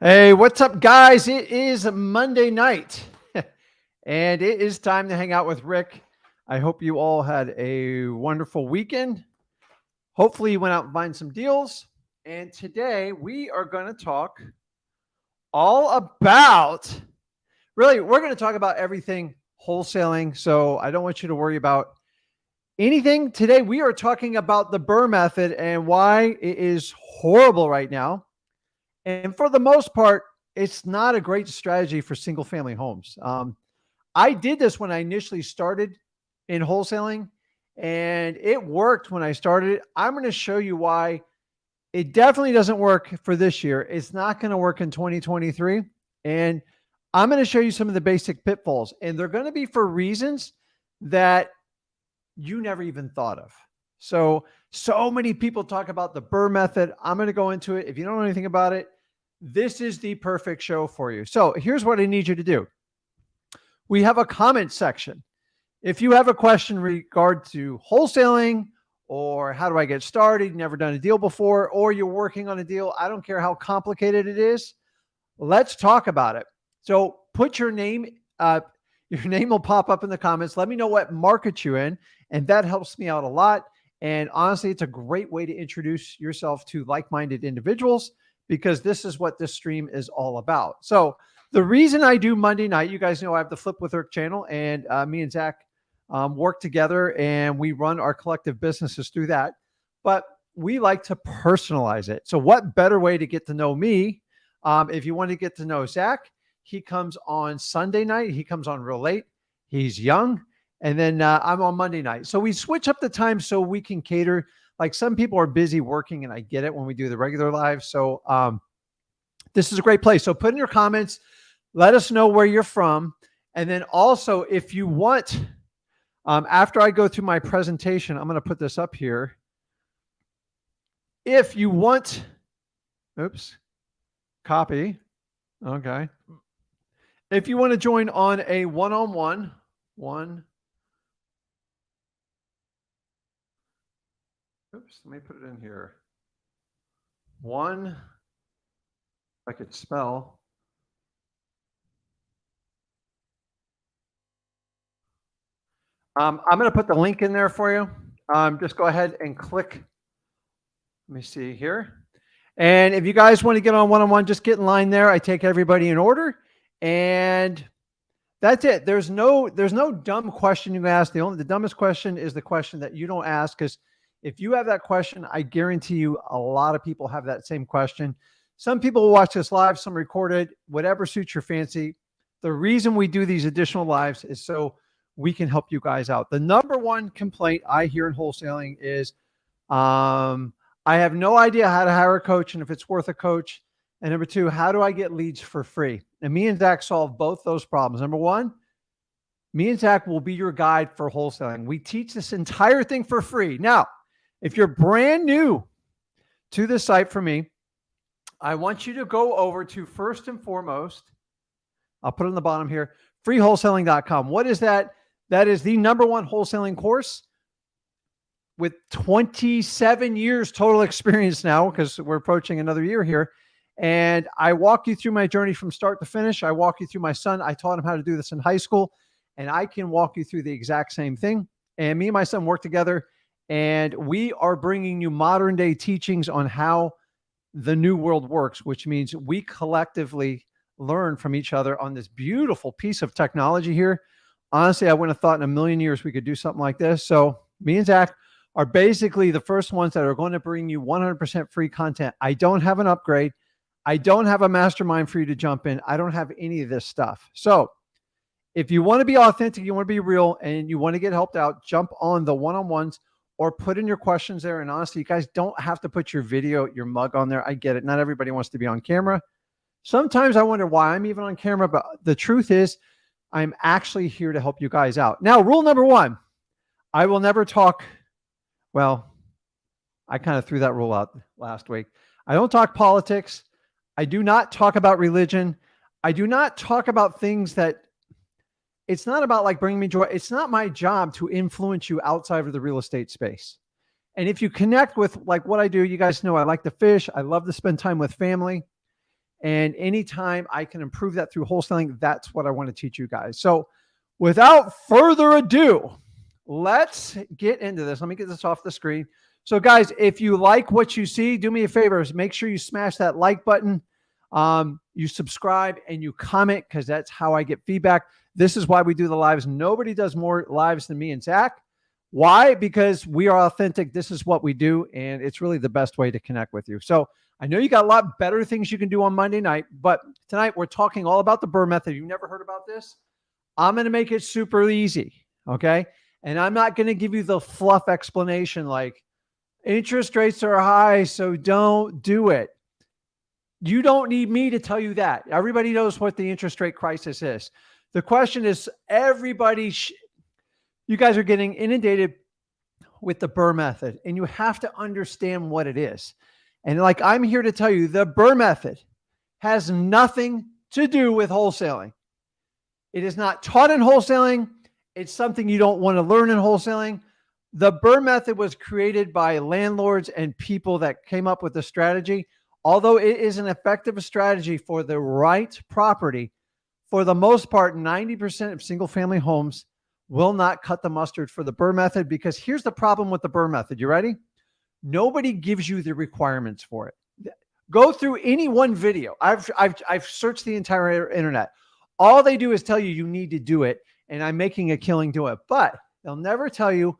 Hey, what's up, guys? It is Monday night, and it is time to hang out with Rick. I hope you all had a wonderful weekend. Hopefully, you went out and find some deals. And today, we are going to talk all about, really, we're going to talk about everything wholesaling. So I don't want you to worry about anything. Today, we are talking about the BRRRR method and why it is horrible right now. And for the most part, it's not a great strategy for single family homes. I did this when I initially started in wholesaling, and it worked when I started. I'm going to show you why it definitely doesn't work for this year. It's not going to work in 2023. And I'm going to show you some of the basic pitfalls, and they're going to be for reasons that you never even thought of. So many people talk about the BRRRR method. I'm going to go into it. If you don't know anything about it, this is the perfect show for you. So here's what I need you to do. We have a comment section. If you have a question in regard to wholesaling, or how do I get started, you've never done a deal before, or you're working on a deal, I don't care how complicated it is, let's talk about it. So put your name, your name will pop up in the comments. Let me know what market you're in, and that helps me out a lot. And honestly, it's a great way to introduce yourself to like-minded individuals, because this is what this stream is all about. So the reason I do Monday night, you guys know I have the Flip with Rick channel, and me and Zach work together, and we run our collective businesses through that. But we like to personalize it. So what better way to get to know me? If you want to get to know Zach, he comes on Sunday night. He comes on real late. He's young. And then I'm on Monday night. So we switch up the time so we can cater. Like, some people are busy working, and I get it when we do the regular live. So this is a great place. So put in your comments, let us know where you're from. And then also, if you want, after I go through my presentation, I'm going to put this up here. If you want, oops, copy. Okay. If you want to join on a one-on-one, oops, let me put it in here. One, I could spell. I'm going to put the link in there for you. Just go ahead and click. Let me see here. And if you guys want to get on one-on-one, just get in line there. I take everybody in order, and that's it. There's no dumb question you can ask. The dumbest question is the question that you don't ask, because if you have that question, I guarantee you a lot of people have that same question. Some people will watch this live, some recorded, whatever suits your fancy. The reason we do these additional lives is so we can help you guys out. The number one complaint I hear in wholesaling is, I have no idea how to hire a coach and if it's worth a coach. And number two, how do I get leads for free? And me and Zach solve both those problems. Number one, me and Zach will be your guide for wholesaling. We teach this entire thing for free. Now, if you're brand new to the site for me, I want you to go over to, first and foremost, I'll put it on the bottom here, freewholesaling.com. What is that? That is the number one wholesaling course with 27 years total experience now, because we're approaching another year here. And I walk you through my journey from start to finish. I walk you through my son. I taught him how to do this in high school, and I can walk you through the exact same thing. And me and my son work together, and we are bringing you modern day teachings on how the new world works, which means we collectively learn from each other on this beautiful piece of technology here. Honestly, I wouldn't have thought in a million years we could do something like this. So me and Zach are basically the first ones that are going to bring you 100% free content. I don't have an upgrade. I don't have a mastermind for you to jump in. I don't have any of this stuff. So if you want to be authentic, you want to be real, and you want to get helped out, jump on the one-on-ones or put in your questions there. And honestly, you guys don't have to put your video, your mug on there. I get it. Not everybody wants to be on camera. Sometimes I wonder why I'm even on camera, but the truth is I'm actually here to help you guys out. Now, rule number one, I will never talk. Well, I kind of threw that rule out last week. I don't talk politics. I do not talk about religion. I do not talk about things that, it's not about like bringing me joy. It's not my job to influence you outside of the real estate space. And if you connect with like what I do, you guys know I like to fish. I love to spend time with family. And anytime I can improve that through wholesaling, that's what I want to teach you guys. So without further ado, let's get into this. Let me get this off the screen. So guys, if you like what you see, do me a favor, make sure you smash that like button. You subscribe and you comment, because that's how I get feedback. This is why we do the lives. Nobody does more lives than me and Zach. Why? Because we are authentic. This is what we do, and it's really the best way to connect with you. So I know you got a lot better things you can do on Monday night, but tonight we're talking all about the BRRRR method. You've never heard about this? I'm going to make it super easy, okay? And I'm not going to give you the fluff explanation like interest rates are high, so don't do it. You don't need me to tell you that. Everybody knows what the interest rate crisis is. The question is, you guys are getting inundated with the BRRRR method, and you have to understand what it is. And like I'm here to tell you, the BRRRR method has nothing to do with wholesaling. It is not taught in wholesaling. It's something you don't want to learn in wholesaling. The BRRRR method was created by landlords and people that came up with the strategy. Although it is an effective strategy for the right property, for the most part, 90% of single family homes will not cut the mustard for the BRRRR method, because here's the problem with the BRRRR method. You ready? Nobody gives you the requirements for it. Go through any one video. I've searched the entire internet. All they do is tell you you need to do it, and I'm making a killing doing it. But they'll never tell you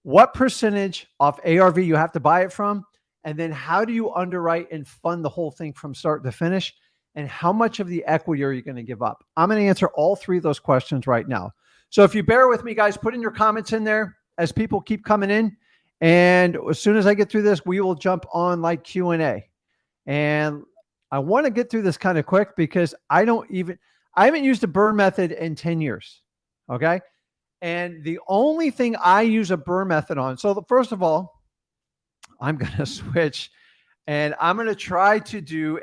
what percentage off ARV you have to buy it from, and then how do you underwrite and fund the whole thing from start to finish, and how much of the equity are you going to give up? I'm going to answer all three of those questions right now. So if you bear with me, guys, put in your comments in there as people keep coming in. And as soon as I get through this, we will jump on like Q&A. And I want to get through this kind of quick, because I haven't used the BRRRR method in 10 years. Okay. And the only thing I use a BRRRR method on. So first of all, I'm going to switch, and I'm going to try to do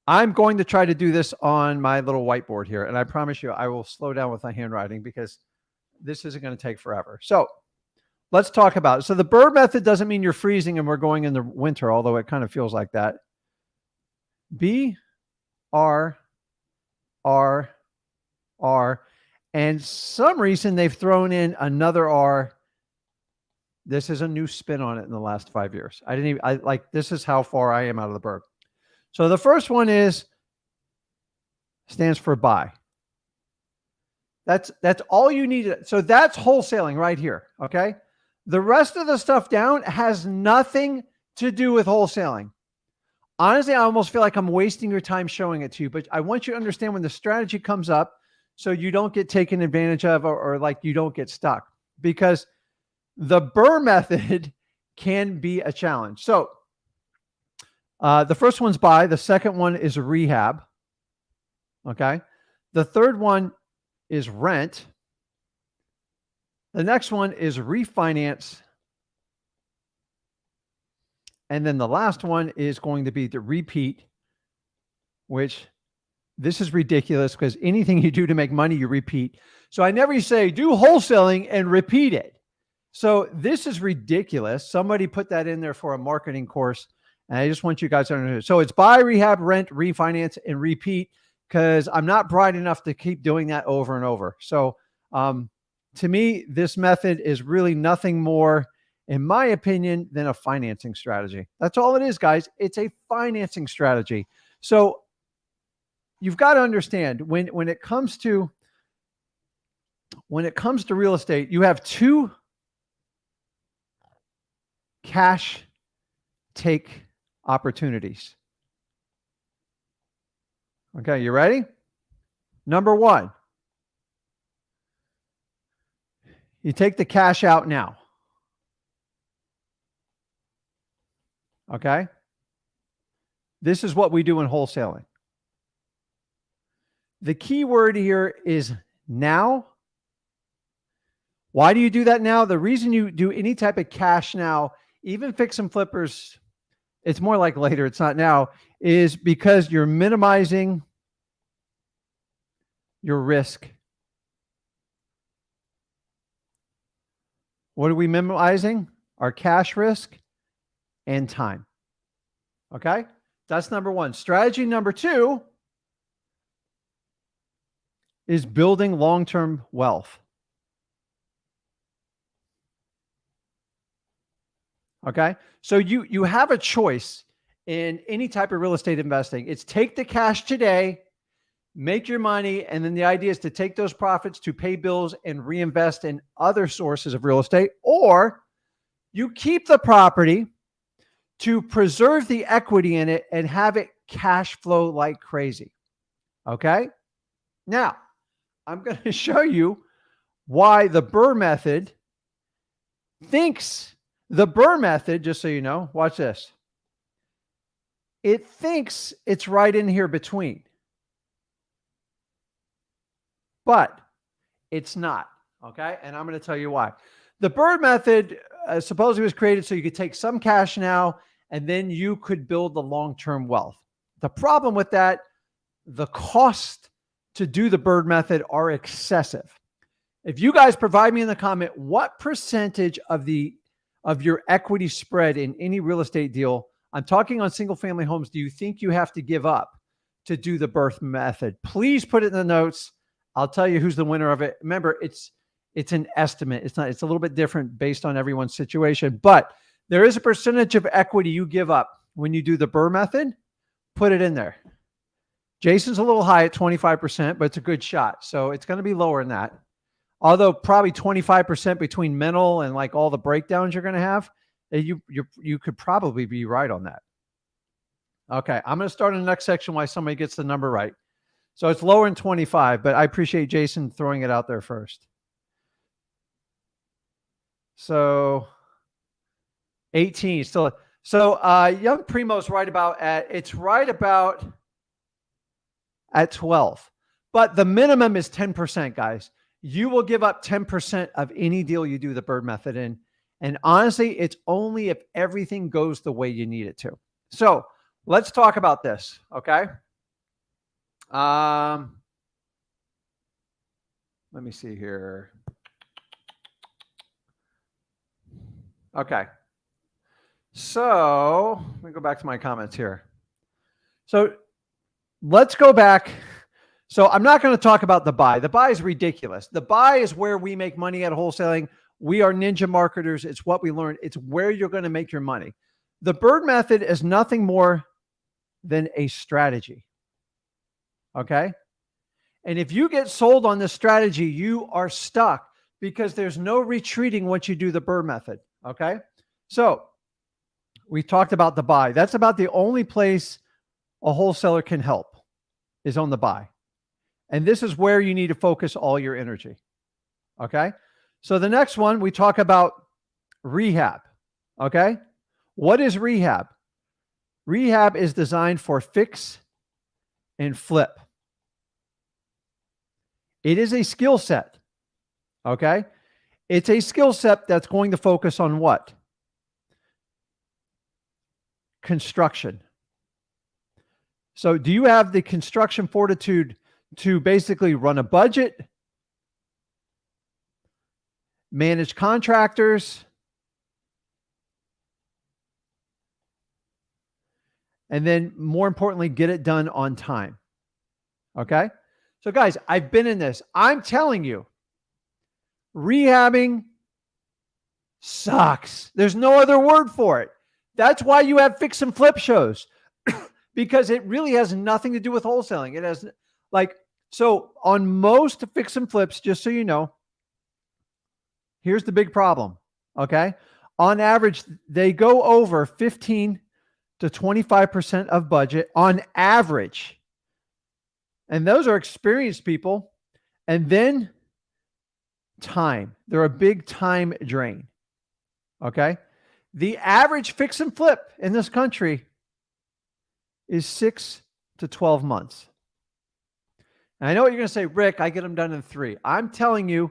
I'm going to try to do this on my little whiteboard here. And I promise you, I will slow down with my handwriting, because this isn't going to take forever. So let's talk about it. So the BRRRR method doesn't mean you're freezing and we're going in the winter, although it kind of feels like that. BRRRR. And some reason they've thrown in another R. This is a new spin on it in the last 5 years. This is how far I am out of the BRRRR. So the first one stands for buy. That's all you need. So that's wholesaling right here. Okay. The rest of the stuff down has nothing to do with wholesaling. Honestly, I almost feel like I'm wasting your time showing it to you, but I want you to understand when the strategy comes up, so you don't get taken advantage of, or like you don't get stuck, because the BRRRR method can be a challenge. So the first one's buy. The second one is rehab. Okay. The third one is rent. The next one is refinance. And then the last one is going to be the repeat, which this is ridiculous, because anything you do to make money, you repeat. So I never say do wholesaling and repeat it. So this is ridiculous. Somebody put that in there for a marketing course. And I just want you guys to understand. So it's buy, rehab, rent, refinance, and repeat, because I'm not bright enough to keep doing that over and over. So to me, this method is really nothing more, in my opinion, than a financing strategy. That's all it is, guys. It's a financing strategy. So you've got to understand, when it comes to real estate, you have two cash take opportunities. Okay, you ready? Number one, you take the cash out now. Okay? This is what we do in wholesaling. The key word here is now. Why do you do that now? The reason you do any type of cash now, even fix and flippers, it's more like later, it's not now, is because you're minimizing your risk. What are we minimizing? Our cash risk and time. Okay? That's number one. Strategy number two is building long-term wealth. Okay. So you have a choice in any type of real estate investing. It's take the cash today, make your money, and then the idea is to take those profits to pay bills and reinvest in other sources of real estate, or you keep the property to preserve the equity in it and have it cash flow like crazy. Okay. Now, I'm going to show you why the BRRRR method thinks the BRRRR method, just so you know, watch this. It thinks it's right in here between, but it's not. Okay. And I'm going to tell you why. The BRRRR method supposedly was created so you could take some cash now and then you could build the long-term wealth. The problem with that, the cost to do the BRRRR method are excessive. If you guys provide me in the comment, what percentage of your equity spread in any real estate deal, I'm talking on single family homes, do you think you have to give up to do the BRRRR method? Please put it in the notes. I'll tell you who's the winner of it. Remember, it's an estimate. It's a little bit different based on everyone's situation, but there is a percentage of equity you give up when you do the BRRRR method. Put it in there. Jason's a little high at 25%, but it's a good shot. So it's going to be lower than that. Although probably 25% between mental and like all the breakdowns you're going to have, you could probably be right on that. Okay, I'm going to start in the next section why somebody gets the number right. So it's lower than 25, but I appreciate Jason throwing it out there first. So 18 still. So young Primo's right about at 12, but the minimum is 10%, guys. You will give up 10% of any deal you do the BRRRR method in. And honestly, it's only if everything goes the way you need it to. So let's talk about this. Okay. Let me see here. Okay. So let me go back to my comments here. So let's go back. So I'm not going to talk about the buy. The buy is ridiculous. The buy is where we make money at wholesaling. We are ninja marketers. It's what we learned. It's where you're going to make your money. The BRRRR method is nothing more than a strategy. Okay. And if you get sold on this strategy, you are stuck because there's no retreating once you do the BRRRR method. Okay. So we talked about the buy. That's about the only place a wholesaler can help is on the buy. And this is where you need to focus all your energy. Okay. So the next one, we talk about rehab. Okay. What is rehab? Rehab is designed for fix and flip. It is a skill set. Okay. It's a skill set that's going to focus on what? Construction. So do you have the construction fortitude to basically run a budget, manage contractors, and then more importantly, get it done on time? Okay. So guys, I've been in this. I'm telling you, rehabbing sucks. There's no other word for it. That's why you have fix and flip shows because it really has nothing to do with wholesaling. It has so on most fix and flips, just so you know, here's the big problem. Okay. On average, they go over 15 to 25% of budget on average. And those are experienced people. And then time. They're a big time drain. Okay. The average fix and flip in this country is 6 to 12 months. And I know what you're going to say, Rick, I get them done in 3. I'm telling you,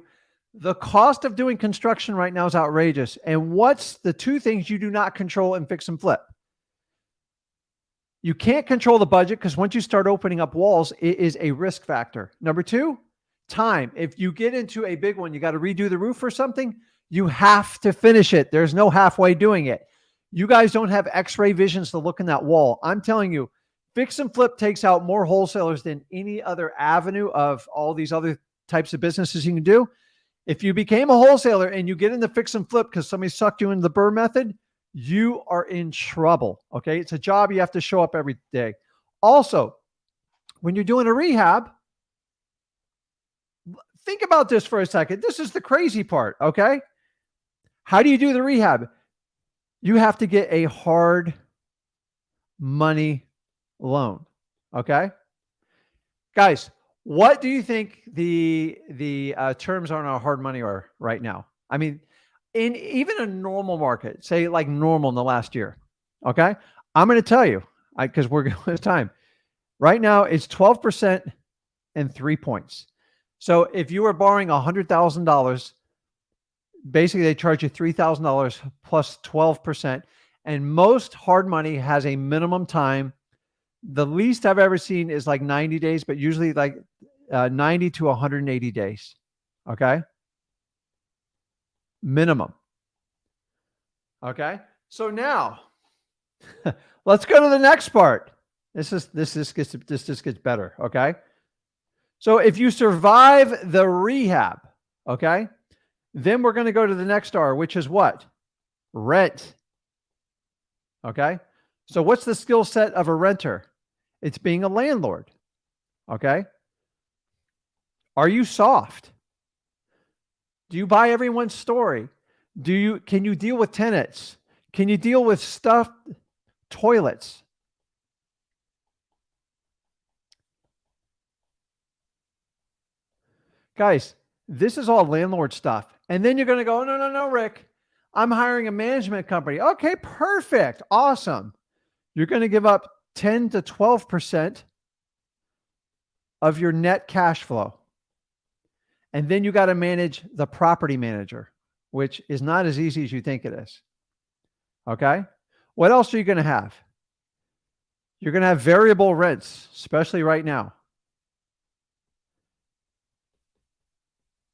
the cost of doing construction right now is outrageous. And what's the 2 things you do not control in fix and flip? You can't control the budget because once you start opening up walls, it is a risk factor. Number 2, time. If you get into a big one, you got to redo the roof or something, you have to finish it. There's no halfway doing it. You guys don't have x-ray visions to look in that wall. I'm telling you, fix and flip takes out more wholesalers than any other avenue of all these other types of businesses you can do. If you became a wholesaler and you get into fix and flip because somebody sucked you into the BRRRR method, you are in trouble. Okay. It's a job you have to show up every day. Also, when you're doing a rehab, think about this for a second. This is the crazy part. Okay. How do you do the rehab? You have to get a hard money loan. Okay. Guys, what do you think the terms on our hard money are right now? I mean, in even a normal market, say like normal in the last year. Okay. I'm going to tell you, because we're going to time. Right now, it's 12% and 3 points. So if you were borrowing $100,000, basically they charge you $3,000 plus 12%. And most hard money has a minimum time. The least I've ever seen is like 90 days, but usually like 90 to 180 days. Okay. Minimum. Okay. So now let's go to the next part. This just gets better. Okay. So if you survive the rehab, okay, then we're going to go to the next R, which is what? Rent. Okay. So what's the skill set of a renter? It's being a landlord. Okay. Are you soft? Do you buy everyone's story? Can you deal with tenants? Can you deal with stuffed toilets? Guys, this is all landlord stuff. And then you're going to go, no, Rick, I'm hiring a management company. Okay, perfect. Awesome. You're going to give up 10 to 12% of your net cash flow. And then you got to manage the property manager, which is not as easy as you think it is. Okay. What else are you going to have? You're going to have variable rents, especially right now.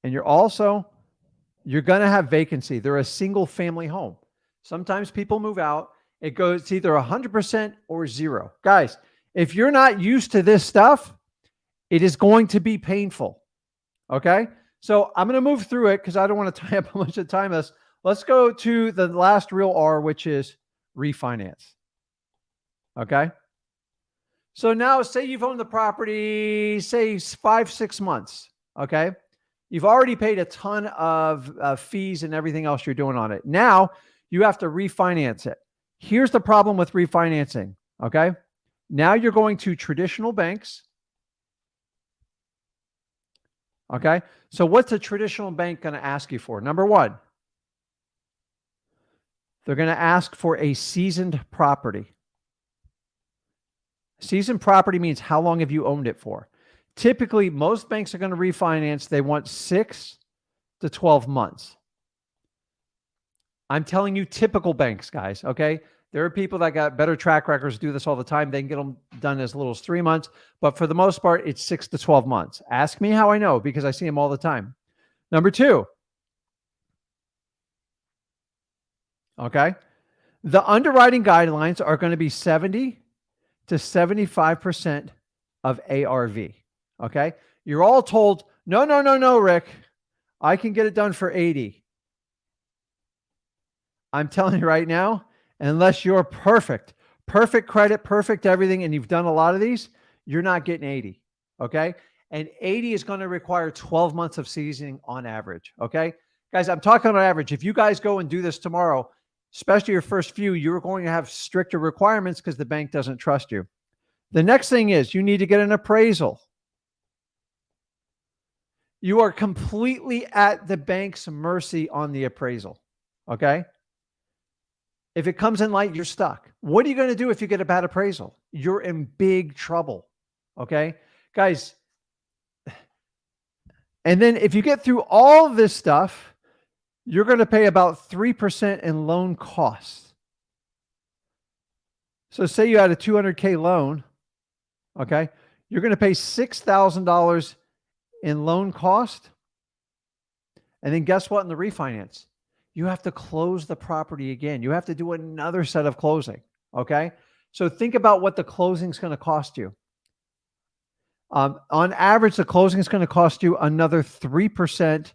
And you're going to have vacancy. They're a single family home. Sometimes people move out. It's either 100% or zero. Guys, if you're not used to this stuff, it is going to be painful. Okay. So I'm going to move through it because I don't want to tie up a bunch of time. Let's go to the last real R, which is refinance. Okay. So now say you've owned the property, say 5-6 months. Okay. You've already paid a ton of fees and everything else you're doing on it. Now you have to refinance it. Here's the problem with refinancing. Okay. Now you're going to traditional banks. Okay. So what's a traditional bank going to ask you for? Number one, they're going to ask for a seasoned property. Seasoned property means how long have you owned it for? Typically, most banks are going to refinance. They want 6 to 12 months. I'm telling you, typical banks, guys. Okay. There are people that got better track records, do this all the time. They can get them done as little as 3 months. But for the most part, it's 6 to 12 months. Ask me how I know, because I see them all the time. Number two. Okay. The underwriting guidelines are going to be 70 to 75% of ARV. Okay. You're all told, no, Rick, I can get it done for 80. I'm telling you right now, unless you're perfect credit, perfect everything, and you've done a lot of these, you're not getting 80. Okay. And 80 is going to require 12 months of seasoning on average. Okay. Guys, I'm talking on average. If you guys go and do this tomorrow, especially your first few, you're going to have stricter requirements because the bank doesn't trust you. The next thing is you need to get an appraisal. You are completely at the bank's mercy on the appraisal. Okay. If it comes in light, you're stuck. What are you going to do if you get a bad appraisal? You're in big trouble. Okay. Guys. And then if you get through all this stuff, you're going to pay about 3% in loan costs. So say you had a $200K loan. Okay. You're going to pay $6,000 in loan cost. And then guess what? In the refinance, you have to close the property again. You have to do another set of closing. Okay. So think about what the closing is going to cost you. On average, the closing is going to cost you another 3%.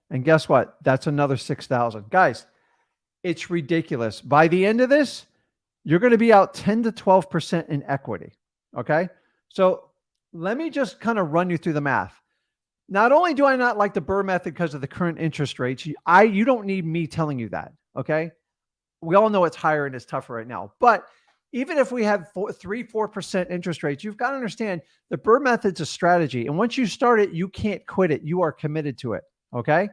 And guess what? That's another 6,000. Guys, it's ridiculous. By the end of this, you're going to be out 10 to 12% in equity. Okay. So let me just kind of run you through the math. Not only do I not like the BRRRR method because of the current interest rates, you don't need me telling you that. Okay. We all know it's higher and it's tougher right now. But even if we have 3-4% interest rates, you've got to understand the BRRRR method's a strategy. And once you start it, you can't quit it. You are committed to it. Okay.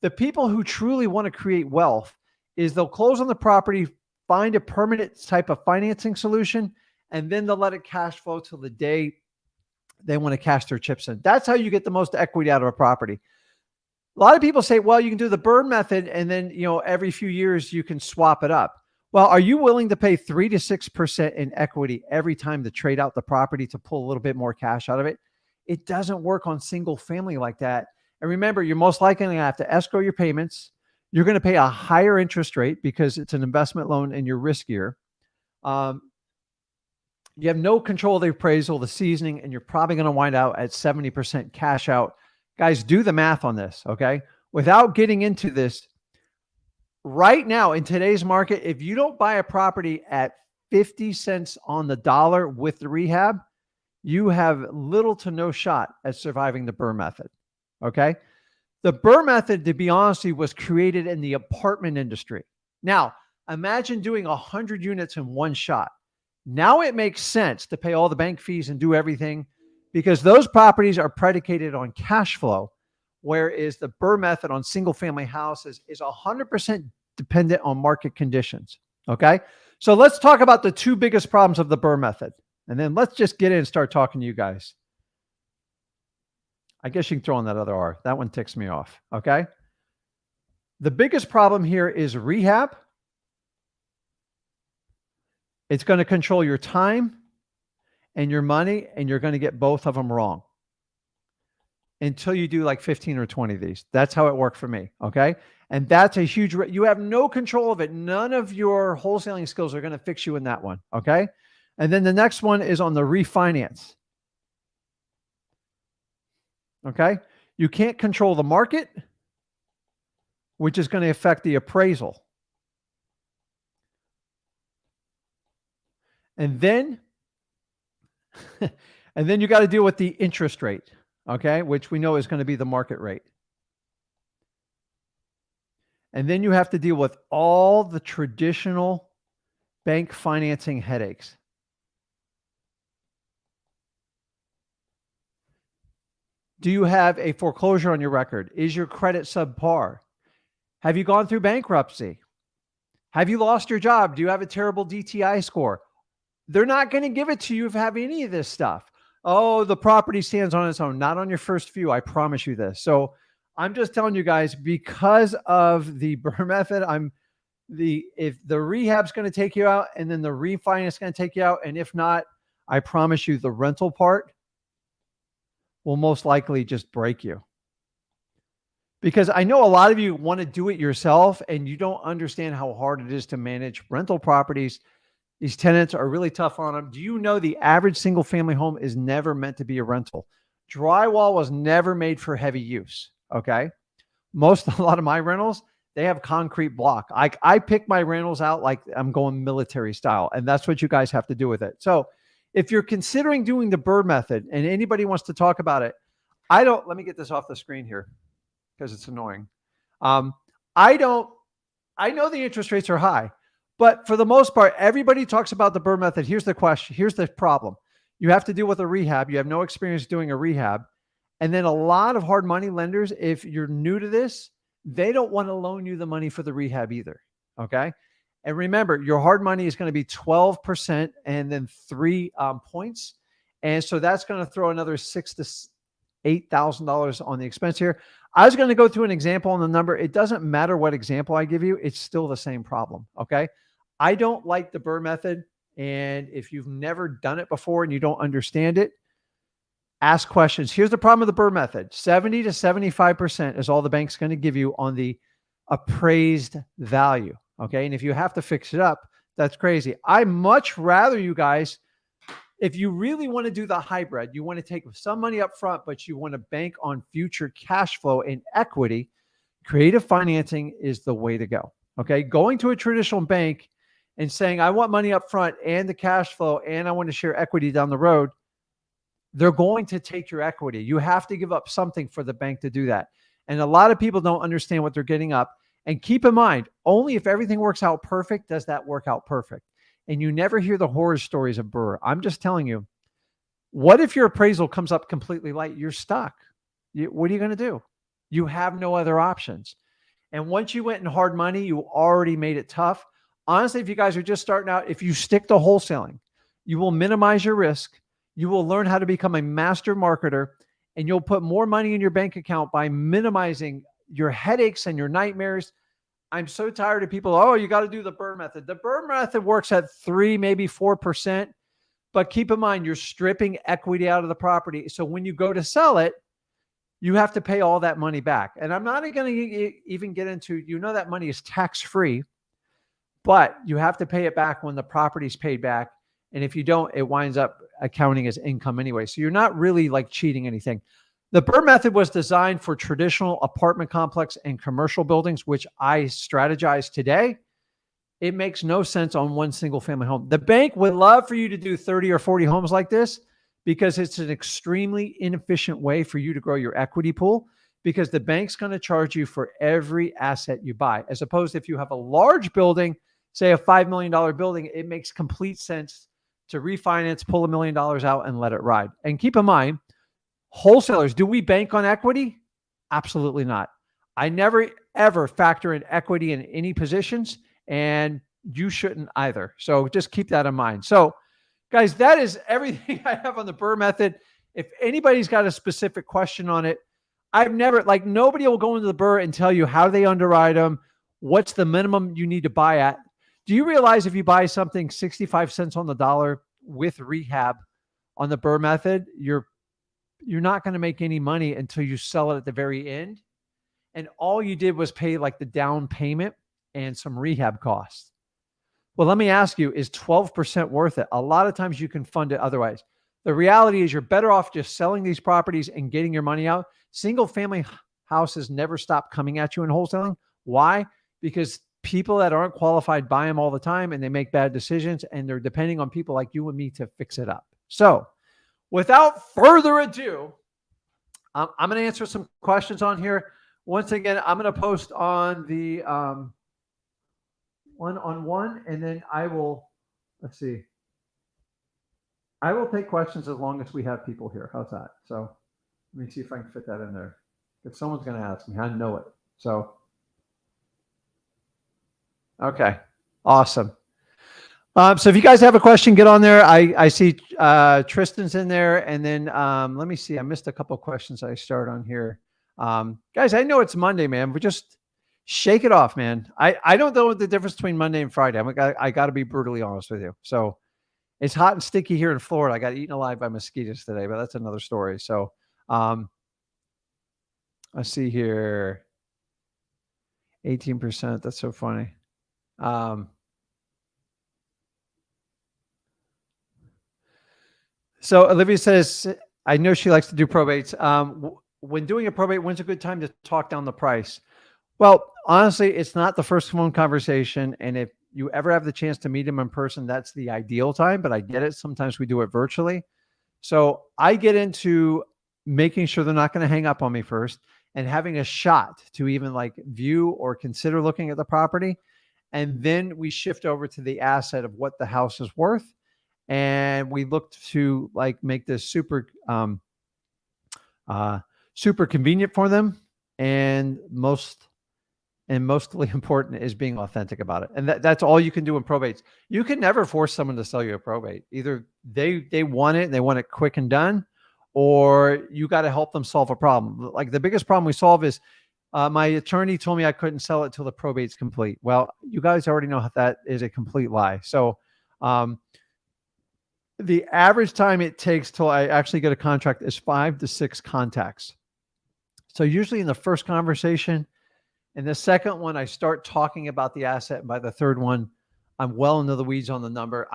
The people who truly want to create wealth is they'll close on the property, find a permanent type of financing solution, and then they'll let it cash flow till the day they want to cash their chips in. That's how you get the most equity out of a property. A lot of people say, well, you can do the BRRRR method and then, every few years you can swap it up. Well, are you willing to pay 3 to 6% in equity every time to trade out the property to pull a little bit more cash out of it? It doesn't work on single family like that. And remember, you're most likely going to have to escrow your payments. You're going to pay a higher interest rate because it's an investment loan and you're riskier. You have no control of the appraisal, the seasoning, and you're probably going to wind out at 70% cash out. Guys, do the math on this, okay? Without getting into this, right now in today's market, if you don't buy a property at 50 cents on the dollar with the rehab, you have little to no shot at surviving the BRRRR method, okay? The BRRRR method, to be honest, was created in the apartment industry. Now, imagine doing 100 units in one shot. Now it makes sense to pay all the bank fees and do everything because those properties are predicated on cash flow, whereas the BRRRR method on single family houses is 100% dependent on market conditions. Okay. So let's talk about the two biggest problems of the BRRRR method. And then let's just get in and start talking to you guys. I guess you can throw in that other R. That one ticks me off. Okay. The biggest problem here is rehab. It's going to control your time and your money, and you're going to get both of them wrong until you do like 15 or 20 of these. That's how it worked for me. Okay. And that's a huge, you have no control of it. None of your wholesaling skills are going to fix you in that one. Okay. And then the next one is on the refinance. Okay. You can't control the market, which is going to affect the appraisal. And then you got to deal with the interest rate, okay, which we know is going to be the market rate. And then you have to deal with all the traditional bank financing headaches. Do you have a foreclosure on your record? Is your credit subpar? Have you gone through bankruptcy? Have you lost your job? Do you have a terrible DTI score? They're not going to give it to you if you have any of this stuff. Oh, the property stands on its own, not on your first view. I promise you this. So I'm just telling you guys, because of the BRRRR method, if the rehab's going to take you out and then the refinance is going to take you out. And if not, I promise you the rental part will most likely just break you. Because I know a lot of you want to do it yourself and you don't understand how hard it is to manage rental properties. These tenants are really tough on them. Do you know the average single family home is never meant to be a rental? Drywall was never made for heavy use. Okay. A lot of my rentals, they have concrete block. I pick my rentals out like I'm going military style, and that's what you guys have to do with it. So if you're considering doing the BRRRR method and anybody wants to talk about it, let me get this off the screen here because it's annoying. I know the interest rates are high, but for the most part, everybody talks about the BRRRR method. Here's the question. Here's the problem. You have to deal with a rehab. You have no experience doing a rehab. And then a lot of hard money lenders, if you're new to this, they don't want to loan you the money for the rehab either. Okay. And remember, your hard money is going to be 12% and then 3 points. And so that's going to throw another $6,000 to $8,000 on the expense here. I was going to go through an example on the number. It doesn't matter what example I give you. It's still the same problem. Okay. I don't like the BRRRR method. And if you've never done it before and you don't understand it, Ask questions. Here's the problem with the BRRRR method. 70 to 75% is all the bank's going to give you on the appraised value. Okay. And if you have to fix it up, that's crazy. I much rather you guys, if you really want to do the hybrid, you want to take some money up front, but you want to bank on future cash flow and equity, creative financing is the way to go. Okay. Going to a traditional bank and saying, I want money up front and the cash flow, and I want to share equity down the road, they're going to take your equity. You have to give up something for the bank to do that. And a lot of people don't understand what they're getting up. And keep in mind, only if everything works out perfect does that work out perfect. And you never hear the horror stories of BRRRR. I'm just telling you, what if your appraisal comes up completely light? You're stuck. What are you going to do? You have no other options. And once you went in hard money, you already made it tough. Honestly, if you guys are just starting out, if you stick to wholesaling, you will minimize your risk. You will learn how to become a master marketer, and you'll put more money in your bank account by minimizing your headaches and your nightmares. I'm so tired of people, oh, you got to do the BRRRR method. The BRRRR method works at 3, maybe 4%, but keep in mind, you're stripping equity out of the property. So when you go to sell it, you have to pay all that money back. And I'm not going to even get into, that money is tax-free, but you have to pay it back when the property's paid back. And if you don't, it winds up accounting as income anyway. So you're not really like cheating anything. The BRRRR method was designed for traditional apartment complex and commercial buildings, which I strategize today. It makes no sense on one single family home. The bank would love for you to do 30 or 40 homes like this because it's an extremely inefficient way for you to grow your equity pool, because the bank's going to charge you for every asset you buy. As opposed to if you have a large building, say a $5 million building, it makes complete sense to refinance, pull $1 million out and let it ride. And keep in mind, wholesalers, do we bank on equity? Absolutely not. I never, ever factor in equity in any positions, and you shouldn't either. So just keep that in mind. So guys, that is everything I have on the BRRRR method. If anybody's got a specific question on it, I've never, nobody will go into the BRRRR and tell you how they underwrite them, what's the minimum you need to buy at. Do you realize if you buy something 65 cents on the dollar with rehab on the BRRRR method, you're not going to make any money until you sell it at the very end. And all you did was pay like the down payment and some rehab costs. Well, let me ask you, is 12% worth it? A lot of times you can fund it otherwise. The reality is you're better off just selling these properties and getting your money out. Single family houses never stop coming at you in wholesaling. Why? Because people that aren't qualified buy them all the time, and they make bad decisions, and they're depending on people like you and me to fix it up. So without further ado, I'm going to answer some questions on here. Once again, I'm going to post on the one-on-one, and then I will, let's see. I will take questions as long as we have people here. How's that? So let me see if I can fit that in there. If someone's going to ask me, I know it. So, okay, awesome. So if you guys have a question, get on there. I see Tristan's in there, and then let me see. I missed a couple of questions I start on here. Guys, I know it's Monday, man. We just shake it off, man. I don't know the difference between Monday and Friday. I got to be brutally honest with you. So it's hot and sticky here in Florida. I got eaten alive by mosquitoes today, but that's another story. So let's see here. 18%. That's so funny. So Olivia says, I know she likes to do probates. When doing a probate, when's a good time to talk down the price? Well, honestly, it's not the first phone conversation. And if you ever have the chance to meet him in person, that's the ideal time, but I get it. Sometimes we do it virtually. So I get into making sure they're not going to hang up on me first, and having a shot to even like view or consider looking at the property. And then we shift over to the asset of what the house is worth. And we look to like make this super, super convenient for them. And mostly important is being authentic about it. And that's all you can do in probates. You can never force someone to sell you a probate. Either they want it and they want it quick and done, or you got to help them solve a problem. Like the biggest problem we solve is my attorney told me I couldn't sell it till the probate's complete. Well, you guys already know that is a complete lie. So The average time it takes till I actually get a contract is 5 to 6 contacts. So usually in the first conversation, and the second one, I start talking about the asset. And by the third one, I'm well into the weeds on the number.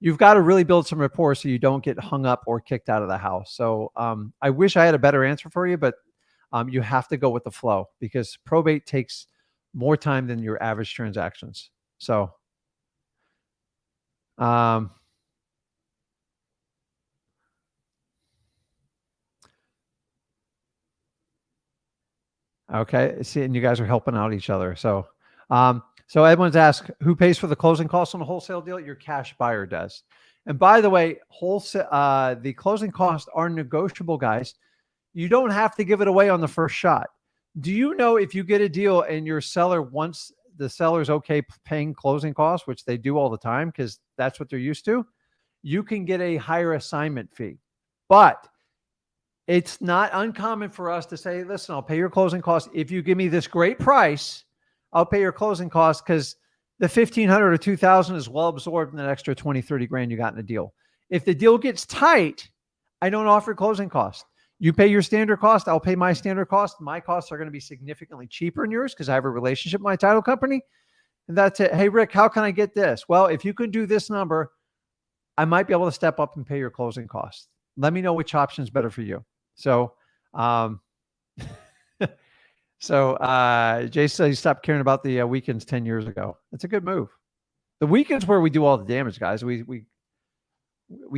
You've got to really build some rapport so you don't get hung up or kicked out of the house. So I wish I had a better answer for you, but you have to go with the flow because probate takes more time than your average transactions. So, okay. See, and you guys are helping out each other. So, so everyone's asked who pays for the closing costs on a wholesale deal? Your cash buyer does. And by the way, the closing costs are negotiable, guys. You don't have to give it away on the first shot. Do you know if you get a deal and your seller wants the seller's okay paying closing costs, which they do all the time because that's what they're used to, you can get a higher assignment fee. But it's not uncommon for us to say, listen, I'll pay your closing costs. If you give me this great price, I'll pay your closing costs because the 1,500 or 2,000 is well absorbed in that extra 20, 30 grand you got in the deal. If the deal gets tight, I don't offer closing costs. You pay your standard cost, I'll pay my standard cost. My costs are going to be significantly cheaper than yours because I have a relationship with my title company. And that's it. Hey, Rick, how can I get this? Well, if you can do this number, I might be able to step up and pay your closing costs. Let me know which option is better for you. So, Jay said he stopped caring about the weekends 10 years ago. That's a good move. The weekends where we do all the damage, guys. We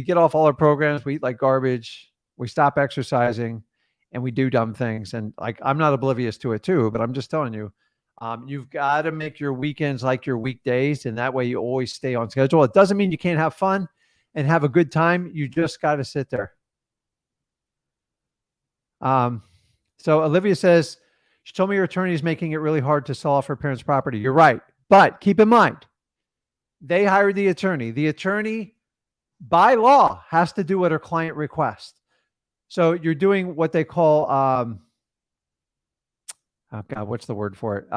get off all our programs. We eat like garbage. We stop exercising and we do dumb things. And like, I'm not oblivious to it too, but I'm just telling you, you've got to make your weekends like your weekdays. And that way you always stay on schedule. It doesn't mean you can't have fun and have a good time. You just got to sit there. So Olivia says, she told me her attorney is making it really hard to sell off her parents' property. You're right. But keep in mind, they hired the attorney. The attorney, by law, has to do what her client requests. So you're doing what they call, oh God, what's the word for it?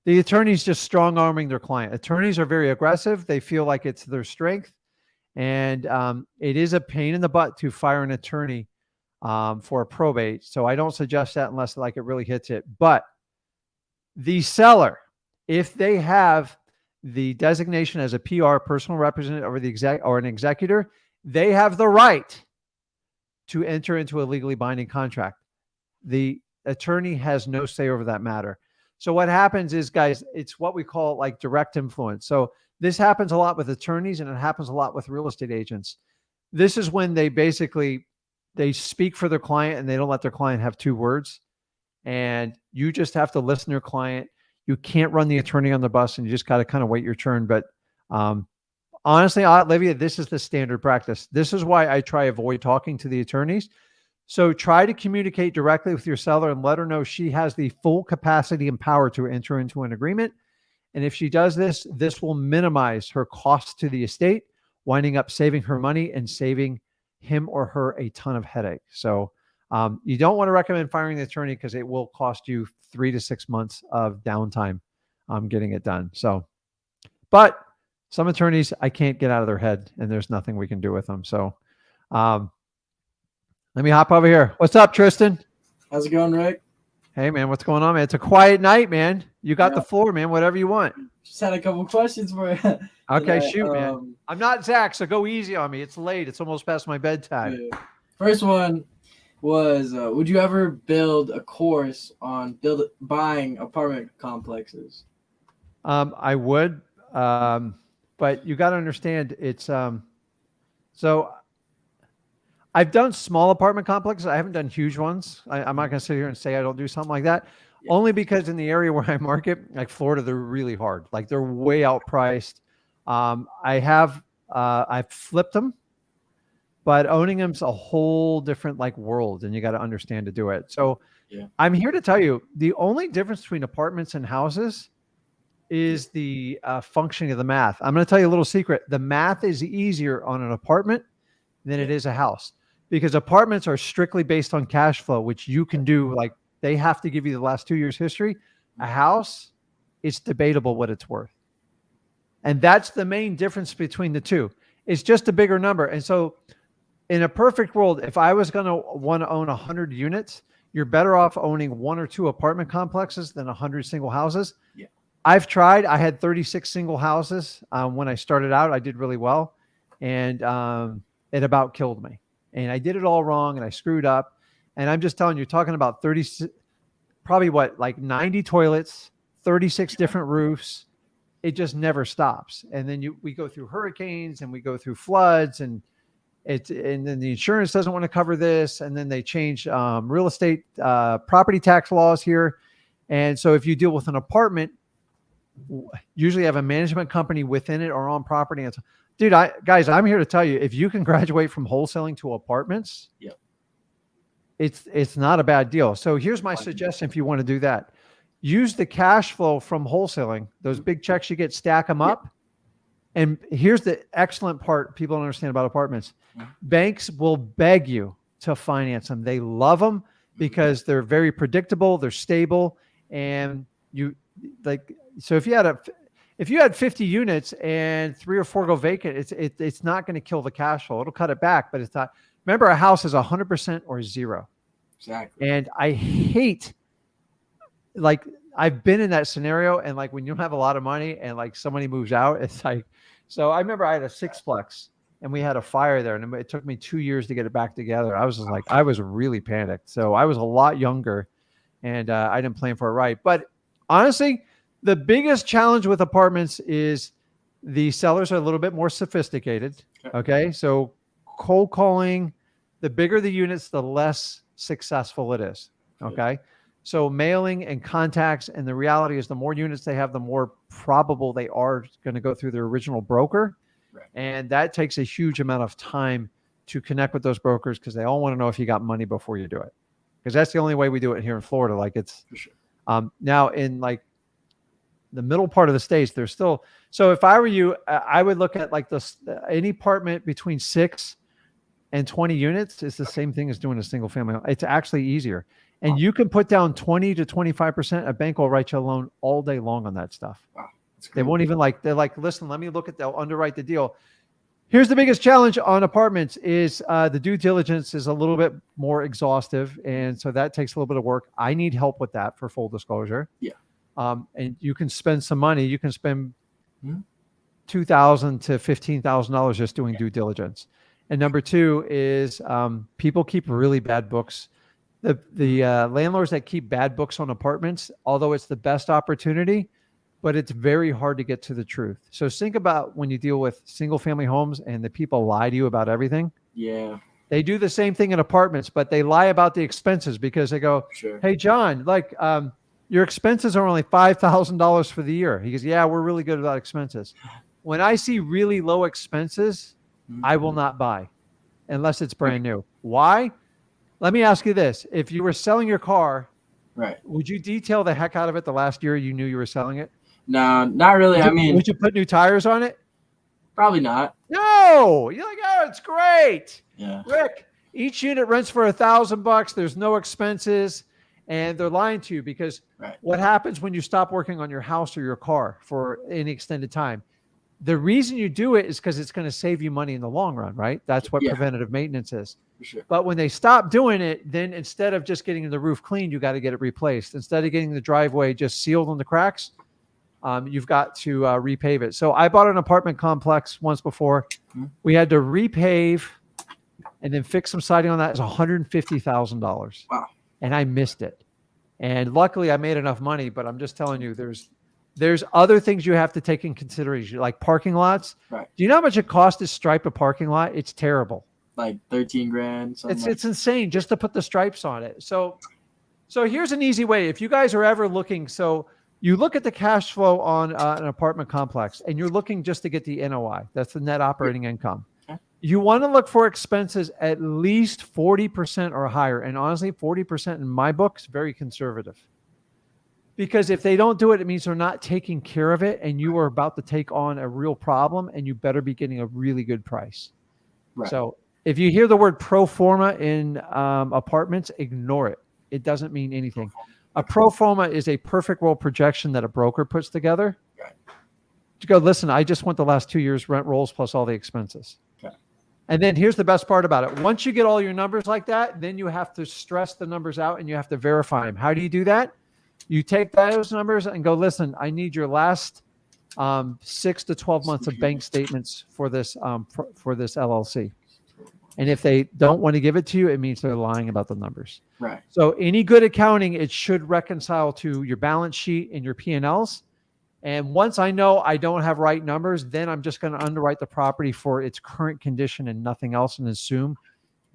The attorney's just strong arming their client. Attorneys are very aggressive. They feel like it's their strength. And it is a pain in the butt to fire an attorney for a probate. So I don't suggest that unless like it really hits it. But the seller, if they have the designation as a PR, personal representative, or or an executor, they have the right to enter into a legally binding contract. The attorney has no say over that matter. So what happens is, guys, it's what we call like direct influence. So this happens a lot with attorneys and it happens a lot with real estate agents. This is when they speak for their client and they don't let their client have two words. And you just have to listen to your client. You can't run the attorney on the bus and you just got to kind of wait your turn. But honestly, Olivia, this is the standard practice. This is why I try to avoid talking to the attorneys. So try to communicate directly with your seller and let her know she has the full capacity and power to enter into an agreement. And if she does this, this will minimize her costs to the estate, winding up saving her money and saving him or her a ton of headache. So you don't want to recommend firing the attorney because it will cost you 3 to 6 months of downtime getting it done. So, but some attorneys, I can't get out of their head and there's nothing we can do with them. So let me hop over here. What's up, Tristan? How's it going, Rick? Hey, man, what's going on, man? It's a quiet night, man. You got the floor, man. Whatever you want. Just had a couple questions for you. Okay, shoot, man. I'm not Zach, so go easy on me. It's late. It's almost past my bedtime. Yeah. First one was, would you ever build a course on buying apartment complexes? I would, but you got to understand it's so I've done small apartment complexes. I haven't done huge ones. I'm not going to sit here and say I don't do something like that. Yeah. Only because in the area where I market, like Florida, they're really hard. Like they're way outpriced. I've flipped them, but owning them's a whole different like world, and you got to understand to do it. So yeah. I'm here to tell you the only difference between apartments and houses is the functioning of the math. I'm going to tell you a little secret. The math is easier on an apartment than it is a house, because apartments are strictly based on cash flow, which you can do. Like they have to give you the last 2 years history. A house, it's debatable what it's worth. And that's the main difference between the two. It's just a bigger number. And so in a perfect world, if I was going to want to own 100 units, you're better off owning 1 or 2 apartment complexes than 100 single houses. Yeah. I've tried. I had 36 single houses when I started out. I did really well, and it about killed me. And I did it all wrong, and I screwed up. And I'm just telling you, talking about 30, probably like 90 toilets, 36 different roofs. It just never stops. And then we go through hurricanes and we go through floods, and then the insurance doesn't want to cover this. And then they change real estate property tax laws here. And so if you deal with an apartment, usually have a management company within it or on property. And dude, guys, I'm here to tell you, if you can graduate from wholesaling to apartments, yep, it's not a bad deal. So here's my suggestion if you want to do that. Use the cash flow from wholesaling, those big checks you get, stack them up. And here's the excellent part people don't understand about apartments. Banks will beg you to finance them. They love them because they're very predictable, they're stable, and so if you had 50 units and 3 or 4 go vacant, it's not going to kill the cash flow. It'll cut it back, but it's not. Remember, a house is 100% or 0. Exactly. And I hate, like, I've been in that scenario, and like when you don't have a lot of money and like somebody moves out, it's like, so I remember I had a 6-plex and we had a fire there, and it took me 2 years to get it back together. I was just like, I was really panicked. So I was a lot younger, and I didn't plan for it right. But honestly, the biggest challenge with apartments is the sellers are a little bit more sophisticated. Okay. So cold calling, the bigger the units, the less successful it is. Okay. So mailing and contacts, and the reality is the more units they have, the more probable they are going to go through their original broker. Right. And that takes a huge amount of time to connect with those brokers, because they all want to know if you got money before you do it. Because that's the only way we do it here in Florida. Like it's For sure. Now in like the middle part of the states, there's still, so if I were you, I would look at like any apartment between 6 and 20 units is the same thing as doing a single family home. It's actually easier. And you can put down 20 to 25%. A bank will write you a loan all day long on that stuff. Wow. They won't even they're like, listen, let me look at, they'll underwrite the deal. Here's the biggest challenge on apartments is the due diligence is a little bit more exhaustive. And so that takes a little bit of work. I need help with that, for full disclosure. Yeah. And you can spend some money. You can spend $2,000 to $15,000 just doing due diligence. And number 2 is people keep really bad books. The landlords that keep bad books on apartments, although it's the best opportunity, but it's very hard to get to the truth. So think about when you deal with single family homes and the people lie to you about everything. Yeah. They do the same thing in apartments, but they lie about the expenses, because they go, Sure. Hey, John, like your expenses are only $5,000 for the year. He goes, yeah, we're really good about expenses. When I see really low expenses, I will not buy unless it's brand new. Why? Let me ask you this. If you were selling your car, Right, would you detail the heck out of it the last year you knew you were selling it? No, not really. Would you put new tires on it? Probably not. No. You're like, oh, it's great. Yeah. Rick, each unit rents for $1,000. There's no expenses. And they're lying to you, because what happens when you stop working on your house or your car for any extended time? The reason you do it is because it's going to save you money in the long run, right? That's what preventative maintenance is. For sure. But when they stop doing it, then instead of just getting the roof cleaned, you got to get it replaced. Instead of getting the driveway just sealed on the cracks, you've got to repave it. So I bought an apartment complex once before. We had to repave and then fix some siding on that. It's $150,000. Wow. And I missed it. And luckily I made enough money, but I'm just telling you, there's other things you have to take in consideration, like parking lots. Right. Do you know how much it costs to stripe a parking lot? It's terrible. Like 13 grand. It's insane just to put the stripes on it. So here's an easy way. If you guys are ever looking, so you look at the cash flow on an apartment complex, and you're looking just to get the NOI. That's the net operating income. You want to look for expenses at least 40% or higher. And honestly, 40% in my book is very conservative. Because if they don't do it, it means they're not taking care of it, and you are about to take on a real problem, and you better be getting a really good price. Right. So if you hear the word pro forma in apartments, ignore it. It doesn't mean anything. A pro forma is a perfect world projection that a broker puts together. You go, listen, I just want the last 2 years rent rolls plus all the expenses. Okay. And then here's the best part about it. Once you get all your numbers like that, then you have to stress the numbers out and you have to verify them. How do you do that? You take those numbers and go, listen, I need your last 6 to 12 months of bank statements for this LLC. And if they don't want to give it to you, it means they're lying about the numbers. Right. So any good accounting, it should reconcile to your balance sheet and your P&Ls. And once I know I don't have right numbers, then I'm just going to underwrite the property for its current condition and nothing else and assume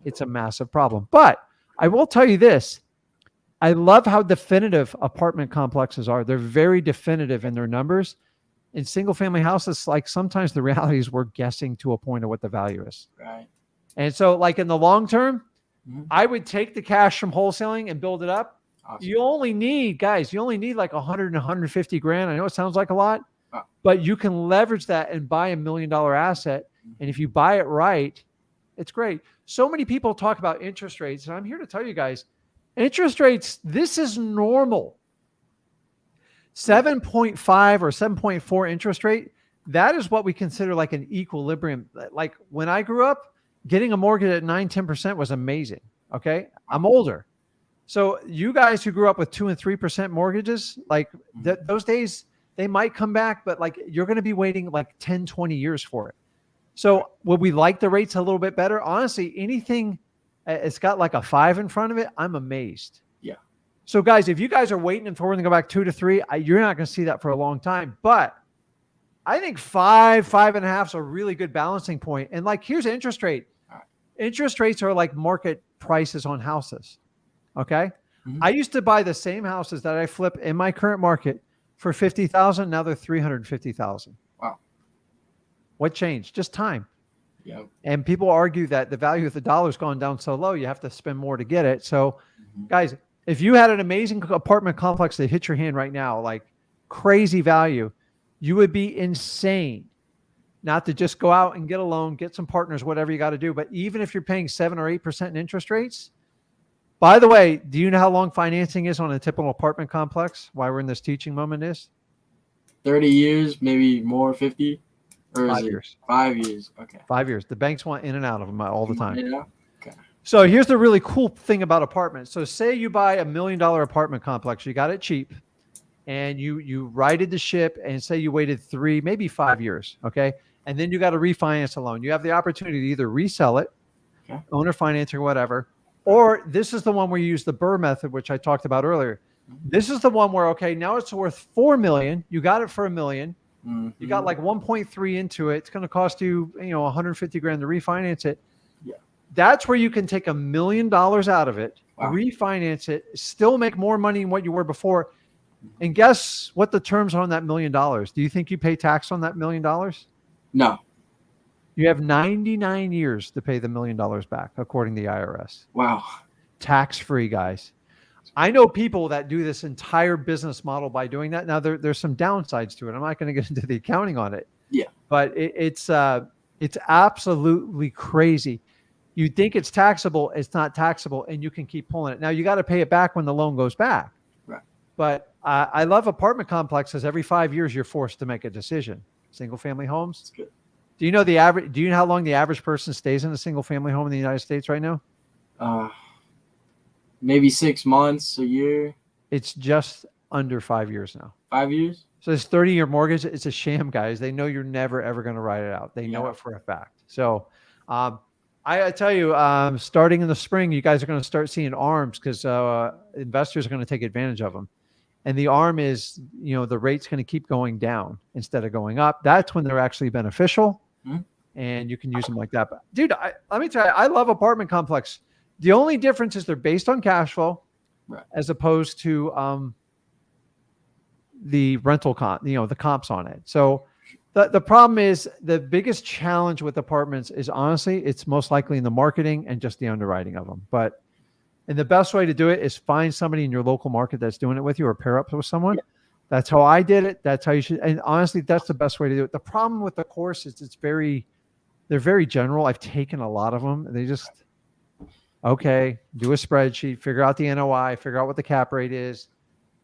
it's a massive problem. But I will tell you this. I love how definitive apartment complexes are. They're very definitive in their numbers. In single family houses, like sometimes the reality is we're guessing to a point of what the value is. Right. And so like in the long term, I would take the cash from wholesaling and build it up. Awesome. You only need like 100 and 150 grand. I know it sounds like a lot, but you can leverage that and buy $1 million asset. And if you buy it right, it's great. So many people talk about interest rates, and I'm here to tell you guys, interest rates, this is normal. 7.5 or 7.4 interest rate, that is what we consider like an equilibrium. Like when I grew up, getting a mortgage at 9-10% was amazing. Okay. I'm older. So you guys who grew up with 2 and 3% mortgages, like those days, they might come back, but like you're going to be waiting like 10, 20 years for it. So would we like the rates a little bit better? Honestly, anything it's got like a 5 in front of it, I'm amazed. Yeah. So guys, if you guys are waiting for it to go back 2 to 3, you're not going to see that for a long time. But I think 5.5 is a really good balancing point. And like, here's interest rate. Interest rates are like market prices on houses. Okay. I used to buy the same houses that I flip in my current market for 50,000. Now they're 350,000. Wow. What changed? Just time. Yeah. And people argue that the value of the dollar's gone down so low, you have to spend more to get it. So guys, if you had an amazing apartment complex that hit your hand right now, like crazy value, you would be insane not to just go out and get a loan, get some partners, whatever you got to do. But even if you're paying 7 or 8% in interest rates, by the way, do you know how long financing is on a typical apartment complex? Why we're in this teaching moment is 30 years, maybe more, 50, or 5 years. 5 years. Okay. 5 years. The banks want in and out of them all the time. Yeah. Okay. So here's the really cool thing about apartments. So say you buy $1 million apartment complex, you got it cheap, and you righted the ship, and say you waited 3, maybe 5 years. Okay. And then you got to refinance a loan. You have the opportunity to either resell it, owner financing or whatever, or this is the one where you use the BRRRR method, which I talked about earlier. This is the one where, okay, now it's worth $4 million. You got it for $1 million. You got like 1.3 into it. It's going to cost you, 150 grand to refinance it. Yeah. That's where you can take $1 million out of it, refinance it, still make more money than what you were before. And guess what the terms are on that $1 million? Do you think you pay tax on that $1 million? No. You have 99 years to pay the $1 million back, according to the IRS. Wow. Tax-free, guys. I know people that do this entire business model by doing that. Now, there's some downsides to it. I'm not going to get into the accounting on it. Yeah. But it's absolutely crazy. You think it's taxable, it's not taxable, and you can keep pulling it. Now, you got to pay it back when the loan goes back. Right. But I love apartment complexes. Every 5 years, you're forced to make a decision. Single family homes. That's good. Do you know how long the average person stays in a single family home in the United States right now? Maybe 6 months, a year. It's just under 5 years now. 5 years? So this 30-year mortgage, it's a sham, guys. They know you're never, ever going to write it out. They know it for a fact. So I tell you, starting in the spring, you guys are going to start seeing ARMs because investors are going to take advantage of them. And the ARM is, the rate's going to keep going down instead of going up. That's when they're actually beneficial. And you can use them like that. But dude, let me tell you, I love apartment complex. The only difference is they're based on cash flow, as opposed to the rental the comps on it. So the problem is the biggest challenge with apartments is honestly, it's most likely in the marketing and just the underwriting of them. And the best way to do it is find somebody in your local market that's doing it with you, or pair up with someone. That's how I did it. That's how you should. And honestly, that's the best way to do it. The problem with the course is they're very general. I've taken a lot of them. They just, do a spreadsheet, figure out the NOI, figure out what the cap rate is.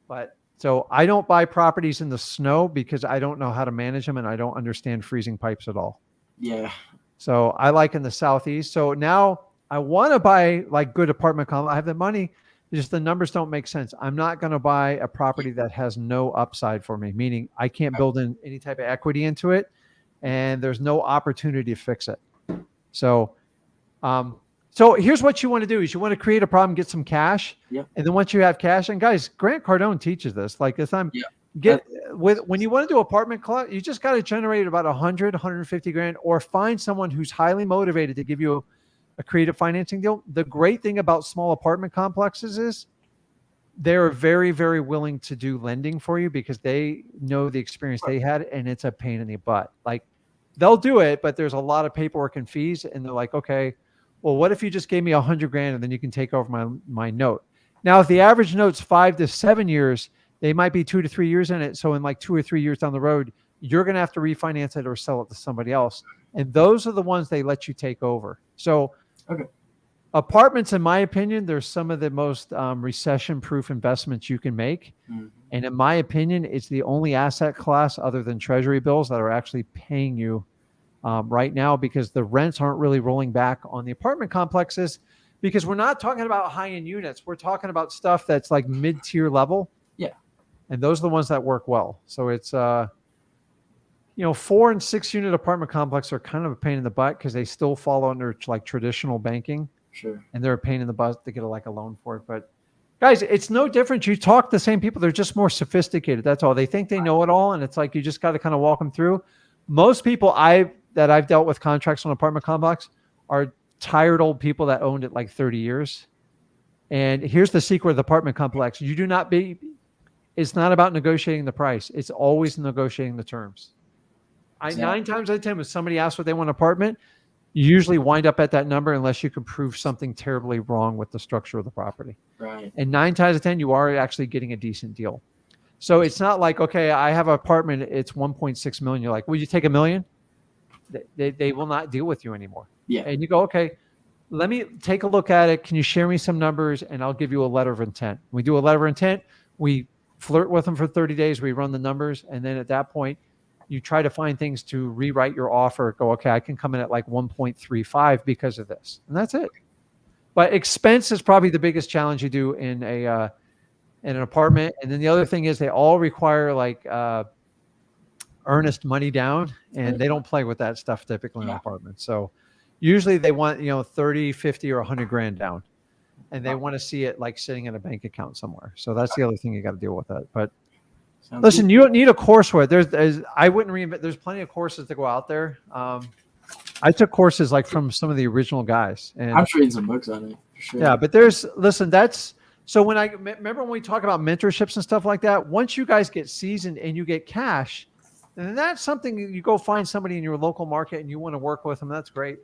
But So I don't buy properties in the snow because I don't know how to manage them and I don't understand freezing pipes at all. Yeah. So I like in the Southeast. So now I want to buy like good apartment complex. I have the money, just the numbers don't make sense. I'm not going to buy a property that has no upside for me, meaning I can't build in any type of equity into it and there's no opportunity to fix it. So, so here's what you want to do is you want to create a problem, get some cash. Yeah. And then once you have cash, and guys, Grant Cardone teaches this, like this time, when you want to do apartment club, you just got to generate about 100, 150 grand or find someone who's highly motivated to give you a creative financing deal. The great thing about small apartment complexes is they're very, very willing to do lending for you because they know the experience they had and it's a pain in the butt. Like they'll do it, but there's a lot of paperwork and fees. And they're like, okay, well, what if you just gave me 100 grand and then you can take over my note? Now, if the average note's 5 to 7 years, they might be 2 to 3 years in it. So in like 2 or 3 years down the road, you're going to have to refinance it or sell it to somebody else. And those are the ones they let you take over. So apartments, in my opinion, they're some of the most recession-proof investments you can make. Mm-hmm. And in my opinion, it's the only asset class other than treasury bills that are actually paying you right now because the rents aren't really rolling back on the apartment complexes because we're not talking about high-end units. We're talking about stuff that's like mid-tier level. Yeah. And those are the ones that work well. So it's, 4 and 6 unit apartment complexes are kind of a pain in the butt because they still fall under like traditional banking. Sure. And they're a pain in the butt to get a loan for it. But guys, it's no different. You talk to the same people. They're just more sophisticated. That's all. They think they know it all. And it's like, you just got to kind of walk them through. Most people that I've dealt with contracts on apartment complex are tired old people that owned it like 30 years. And here's the secret of the apartment complex. It's not about negotiating the price. It's always negotiating the terms. 9 times out of 10, when somebody asks what they want an apartment, you usually wind up at that number unless you can prove something terribly wrong with the structure of the property. Right. And 9 times out of 10, you are actually getting a decent deal. So it's not like, okay, I have an apartment, it's 1.6 million. You're like, will you take $1 million? They will not deal with you anymore. Yeah. And you go, okay, let me take a look at it. Can you share me some numbers? And I'll give you a letter of intent. We do a letter of intent. We flirt with them for 30 days. We run the numbers. And then at that point, you try to find things to rewrite your offer. Go, okay, I can come in at like 1.35 because of this. And that's it. But expense is probably the biggest challenge you do in an apartment. And then the other thing is they all require like earnest money down, and they don't play with that stuff typically in apartments. So usually they want, 30, 50 or 100 grand down, and they want to see it like sitting in a bank account somewhere. So that's the other thing you got to deal with that. But listen, you don't need a course for it. I wouldn't reinvent. There's plenty of courses to go out there. I took courses like from some of the original guys, and I'm reading some books on it. For sure. Yeah, but so when I remember when we talk about mentorships and stuff like that, once you guys get seasoned and you get cash, and that's something you go find somebody in your local market and you want to work with them. That's great.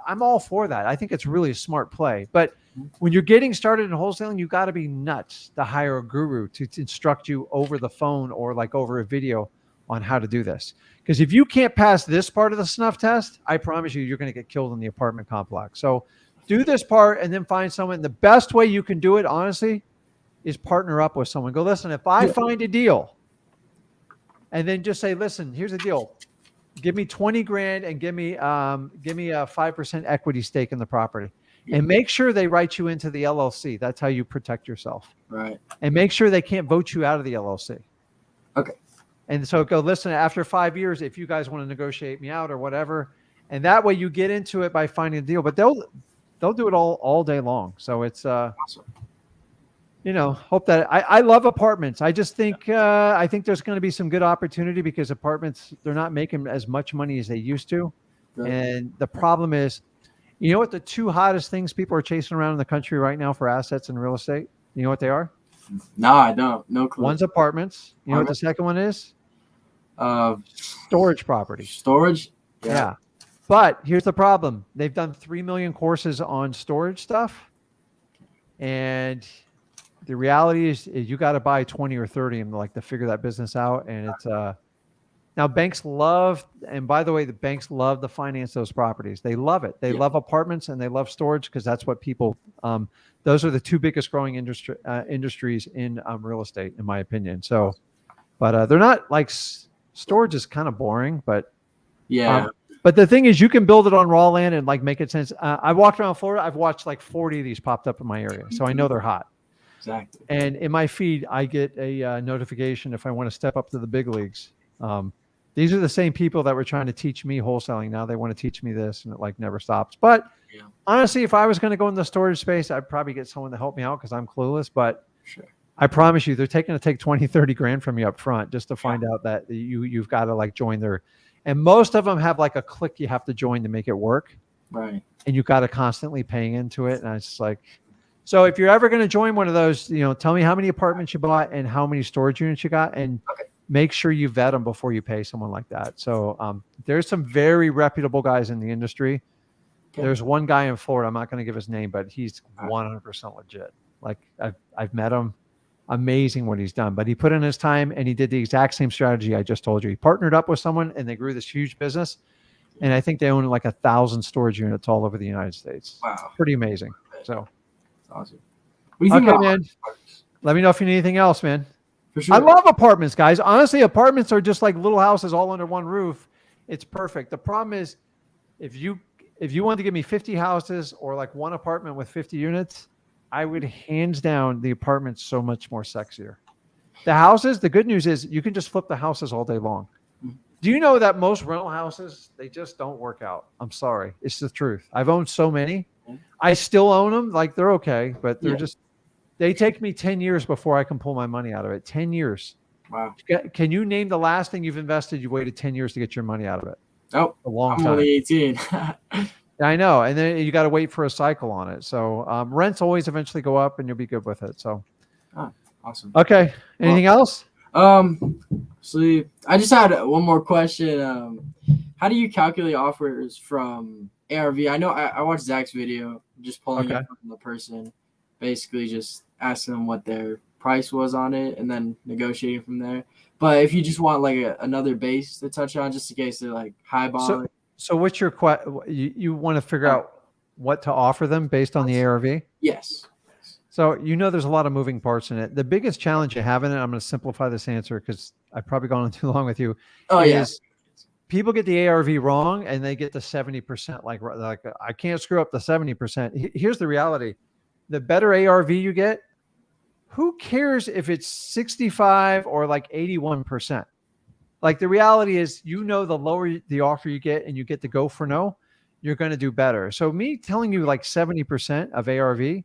I'm all for that. I think it's really a smart play. But when you're getting started in wholesaling, you got to be nuts to hire a guru to instruct you over the phone or like over a video on how to do this. Because if you can't pass this part of the snuff test, I promise you're going to get killed in the apartment complex. So do this part and then find someone. The best way you can do it, honestly, is partner up with someone. Go, listen, if I find a deal, and then just say, listen, here's the deal. Give me 20 grand and give me a 5% equity stake in the property. And make sure they write you into the LLC. That's how you protect yourself. Right. And make sure they can't vote you out of the LLC. Okay. And so go, listen, after 5 years, if you guys want to negotiate me out or whatever, and that way you get into it by finding a deal, but they'll do it all day long. So it's, awesome. Hope that I love apartments. I just think, I think there's going to be some good opportunity because apartments, they're not making as much money as they used to. Right. And the problem is, you know what the 2 hottest things people are chasing around in the country right now for assets and real estate? You know what they are? No, I don't. No clue. One's apartments. You know what the second one is? Storage property. Storage? Yeah. But here's the problem. They've done 3 million courses on storage stuff. And the reality is you got to buy 20 or 30 of them like to figure that business out. And Now, banks love, and by the way, the banks love to finance those properties. They love it. They Yeah. love apartments and they love storage because that's what people, those are the two biggest growing industries in real estate, in my opinion. So, but they're not like storage is kind of boring, but Yeah. but the thing is, you can build it on raw land and like make it sense. I walked around Florida. I've watched like 40 of these popped up in my area, so I know they're hot. Exactly. And in my feed, I get a notification if I want to step up to the big leagues. These are the same people that were trying to teach me wholesaling. Now they want to teach me this, and it like never stops. But honestly, if I was going to go in the storage space, I'd probably get someone to help me out because I'm clueless. But I promise you, they're taking to take 20, 30 grand from you up front just to find out that you've got to like join their, and most of them have like a click you have to join to make it work. Right. And you've got to constantly paying into it. And I was just like, so if you're ever going to join one of those, tell me how many apartments you bought and how many storage units you got, and make sure you vet them before you pay someone like that. So there's some very reputable guys in the industry. Okay. There's one guy in Florida. I'm not going to give his name, but he's 100% legit. Like I've met him. Amazing what he's done, but he put in his time and he did the exact same strategy I just told you. He partnered up with someone and they grew this huge business. And I think they own like 1,000 storage units all over the United States. Wow. Pretty amazing. So awesome. What do you think about man? Let me know if you need anything else, man. For sure. I love apartments, guys. Honestly, apartments are just like little houses all under one roof. It's perfect. The problem is if you wanted to give me 50 houses or like one apartment with 50 units, I would hands down the apartments so much more sexier. The houses, the good news is you can just flip the houses all day long. Do you know that most rental houses, they just don't work out? I'm sorry. It's the truth. I've owned so many. I still own them. Like they're okay, but they're they take me 10 years before I can pull my money out of it. 10 years. Wow. Can you name the last thing you've invested? You waited 10 years to get your money out of it. Oh, a long time. I'm only 18. I know. And then you got to wait for a cycle on it. So rents always eventually go up and you'll be good with it. So, awesome. Okay. Anything else? So I just had one more question. How do you calculate offers from ARV? I know I watched Zach's video, just pulling it from the person, basically just asking them what their price was on it and then negotiating from there. But if you just want like another base to touch on, just in case they're like highballing. So what's your you want to figure out what to offer them based on the ARV? Yes. So there's a lot of moving parts in it. The biggest challenge you have in it, I'm going to simplify this answer because I've probably gone on too long with you. People get the ARV wrong and they get the 70%. Like I can't screw up the 70%. Here's the reality. The better ARV you get, who cares if it's 65 or like 81%? Like the reality is, the lower the offer you get and you get to go for no, you're going to do better. So me telling you like 70% of ARV,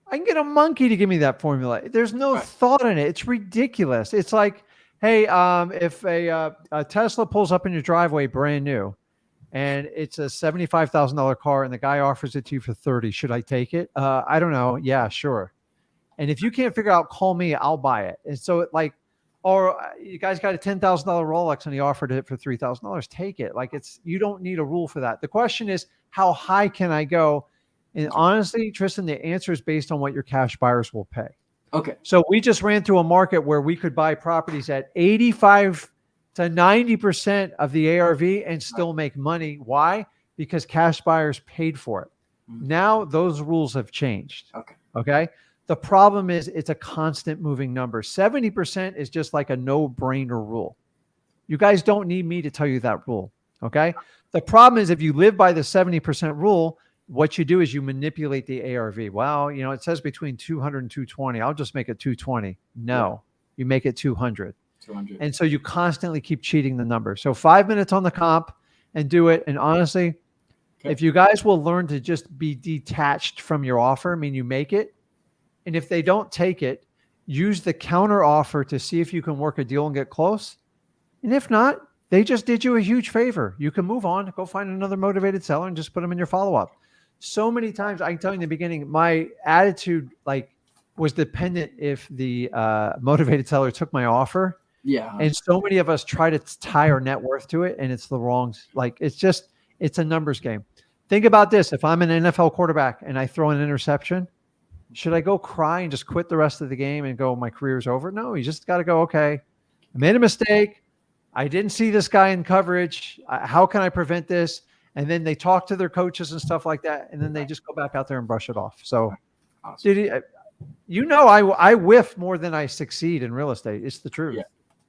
I can get a monkey to give me that formula. There's no thought in it. It's ridiculous. It's like, hey, if a Tesla pulls up in your driveway brand new and it's a $75,000 car and the guy offers it to you for 30, should I take it? I don't know. Yeah, sure. And if you can't figure out, call me, I'll buy it. And so or you guys got a $10,000 Rolex and he offered it for $3,000, take it. Like you don't need a rule for that. The question is, how high can I go? And honestly, Tristan, the answer is based on what your cash buyers will pay. Okay. So we just ran through a market where we could buy properties at 85 to 90% of the ARV and still make money. Why? Because cash buyers paid for it. Now those rules have changed. Okay. The problem is it's a constant moving number. 70% is just like a no-brainer rule. You guys don't need me to tell you that rule. Okay. The problem is if you live by the 70% rule, what you do is you manipulate the ARV. Well, it says between 200 and 220. I'll just make it 220. No, you make it 200. And so you constantly keep cheating the number. So 5 minutes on the comp and do it. And honestly, if you guys will learn to just be detached from your offer, I mean, you make it. And if they don't take it, use the counter offer to see if you can work a deal and get close. And if not, they just did you a huge favor. You can move on, go find another motivated seller and just put them in your follow-up. So many times, I can tell you in the beginning, my attitude was dependent if the motivated seller took my offer. Yeah. And so many of us try to tie our net worth to it, and it's the wrong. It's a numbers game. Think about this: if I'm an NFL quarterback and I throw an interception, should I go cry and just quit the rest of the game and go, my career's over? No, you just got to go. Okay, I made a mistake. I didn't see this guy in coverage. How can I prevent this? And then they talk to their coaches and stuff like that. And then they just go back out there and brush it off. So, Awesome. dude, I whiff more than I succeed in real estate. It's the truth. Yeah.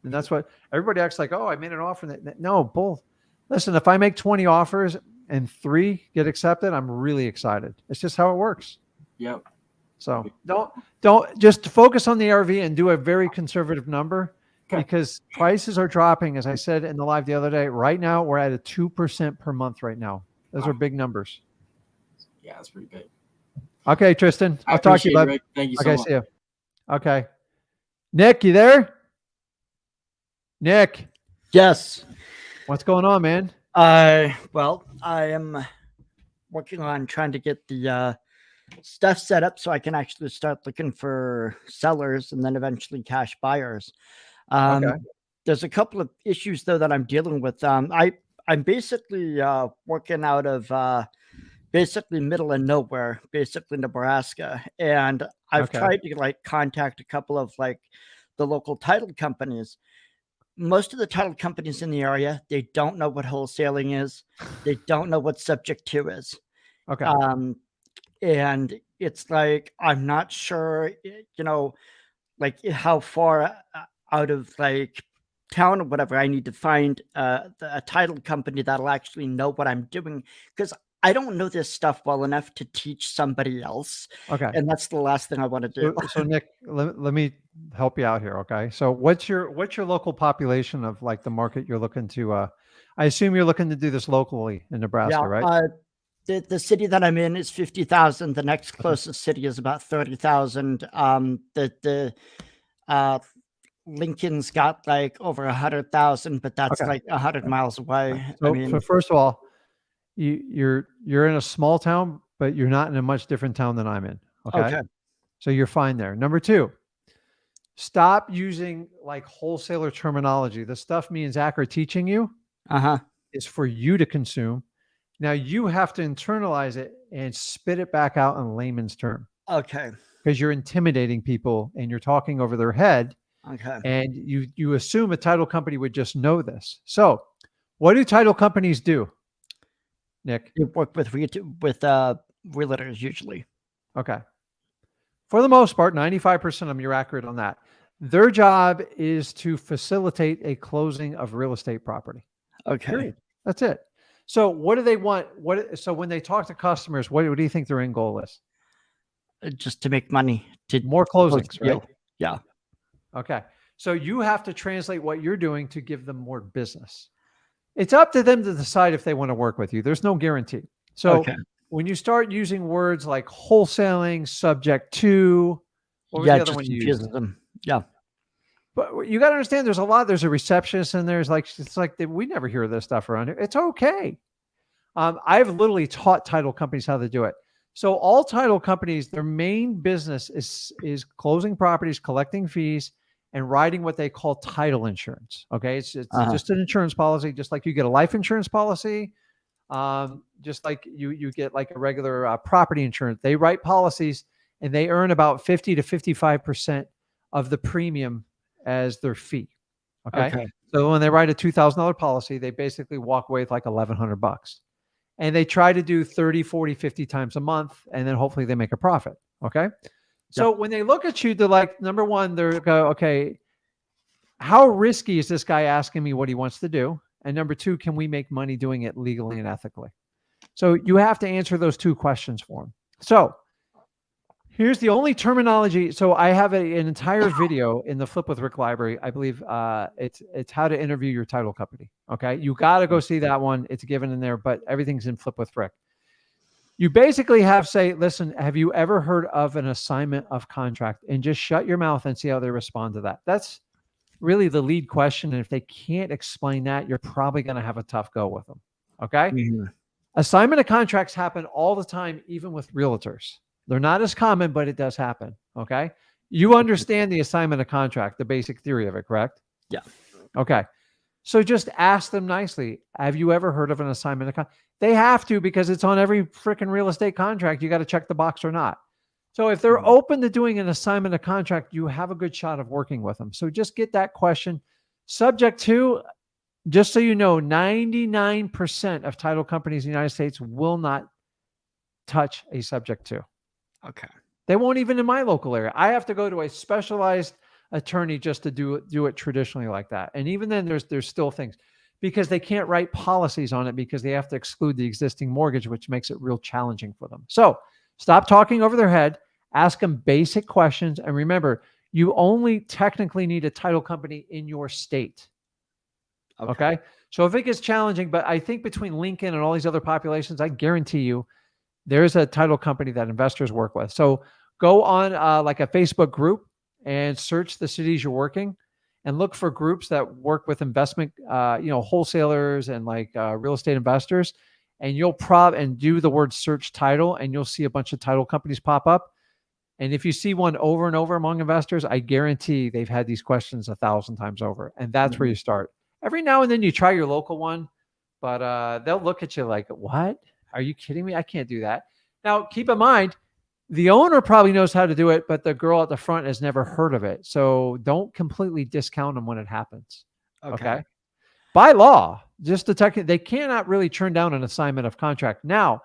And that's what everybody acts like. Oh, I made an offer. No, bull. Listen, if I make 20 offers and 3 get accepted, I'm really excited. It's just how it works. Yep. So don't just focus on the ARV and do a very conservative number. Okay. Because prices are dropping, as I said in the live the other day. Right now, we're at a 2% per month right now. Those are big numbers. Yeah, that's pretty big. Okay, Tristan. I'll talk to you, bud. Rick. Thank you so Okay, much. see you. Okay. Nick, you there? Nick. Yes. What's going on, man? Well, I am working on trying to get the stuff set up so I can actually start looking for sellers and then eventually cash buyers. Okay. There's a couple of issues though that I'm dealing with. I'm basically working out of basically middle of nowhere, basically Nebraska, and I've tried to like contact a couple of like the local title companies. Most of the title companies in the area, they don't know what wholesaling is. They don't know what subject to is. Okay. And it's like, I'm not sure, like how far out of like town or whatever I need to find a title company that'll actually know what I'm doing. Because I don't know this stuff well enough to teach somebody else. Okay. And that's the last thing I want to do. So Nick, let me help you out here. Okay. So what's your local population of like the market you're looking to, I assume you're looking to do this locally in Nebraska, right? The city that I'm in is 50,000. The next closest city is about 30,000. Lincoln's got like over 100,000, but that's like 100 miles away. So first of all, you're in a small town, but you're not in a much different town than I'm in. Okay. So you're fine there. Number 2, stop using like wholesaler terminology. The stuff me and Zach are teaching you is for you to consume. Now you have to internalize it and spit it back out in layman's term. Okay. Because you're intimidating people and you're talking over their head. Okay. And you assume a title company would just know this. So what do title companies do, Nick? You work with realtors usually. Okay. For the most part, 95% of them, you're accurate on that. Their job is to facilitate a closing of real estate property. Okay. Period. That's it. So what do they want? So when they talk to customers, what do you think their end goal is? Just to make money. More closings, right? Yeah. Okay. So you have to translate what you're doing to give them more business. It's up to them to decide if they want to work with you. There's no guarantee. So when you start using words like wholesaling, subject to, what was the other one you used? Them. Yeah. But you got to understand there's a receptionist and it's like we never hear this stuff around here. It's okay. I've literally taught title companies how to do it. So all title companies, their main business is closing properties, collecting fees, and writing what they call title insurance. Okay. It's just an insurance policy, just like you get a life insurance policy. Just like you get like a regular property insurance. They write policies and they earn about 50 to 55% of the premium as their fee. Okay. So when they write a $2,000 policy, they basically walk away with like $1,100. And they try to do 30, 40, 50 times a month. And then hopefully they make a profit. Okay. So when they look at you, they're like, number one, they're go, okay, how risky is this guy asking me what he wants to do? And number 2, can we make money doing it legally and ethically? So you have to answer those 2 questions for them. So here's the only terminology. So I have an entire video in the Flip with Rick library. I believe it's how to interview your title company. Okay. You got to go see that one. It's given in there, but everything's in Flip with Rick. You basically have say, listen, have you ever heard of an assignment of contract? And just shut your mouth and see how they respond to that. That's really the lead question. And if they can't explain that, you're probably going to have a tough go with them. Okay. Assignment of contracts happen all the time, even with realtors. They're not as common, but it does happen. Okay. You understand the assignment of contract, the basic theory of it, correct? Yeah. Okay. So just ask them nicely. Have you ever heard of an assignment of contract? They have to, because it's on every freaking real estate contract. You got to check the box or not. So if they're open to doing an assignment of contract, you have a good shot of working with them. So just get that question. Subject to, just so you know, 99% of title companies in the United States will not touch a subject to. Okay. They won't even in my local area. I have to go to a specialized attorney just to do it traditionally like that. And even then there's still things because they can't write policies on it because they have to exclude the existing mortgage, which makes it real challenging for them. So stop talking over their head, ask them basic questions. And remember, you only technically need a title company in your state. Okay. So if it gets challenging, but I think between Lincoln and all these other populations, I guarantee you there's a title company that investors work with. So go on like a Facebook group and search the cities you're working and look for groups that work with investment, wholesalers and like real estate investors. And you'll and do the word search title and you'll see a bunch of title companies pop up. And if you see one over and over among investors, I guarantee they've had these questions 1,000 times over. And that's where you start. Every now and then you try your local one, but they'll look at you like, what? Are you kidding me? I can't do that. Now, keep in mind, the owner probably knows how to do it, but the girl at the front has never heard of it. So don't completely discount them when it happens. Okay. By law, just they cannot really turn down an assignment of contract. Now,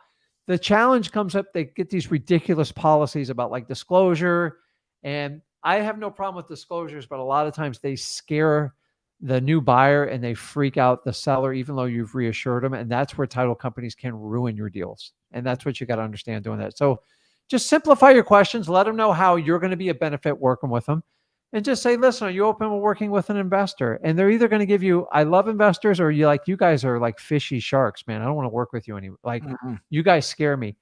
the challenge comes up. They get these ridiculous policies about like disclosure. And I have no problem with disclosures, but a lot of times they scare the new buyer and they freak out the seller, even though you've reassured them. And that's where title companies can ruin your deals. And that's what you got to understand doing that. So just simplify your questions. Let them know how you're going to be a benefit working with them. And just say, listen, are you open to working with an investor? And they're either going to give you, I love investors, or you guys are like fishy sharks, man. I don't want to work with you anymore. Like you guys scare me.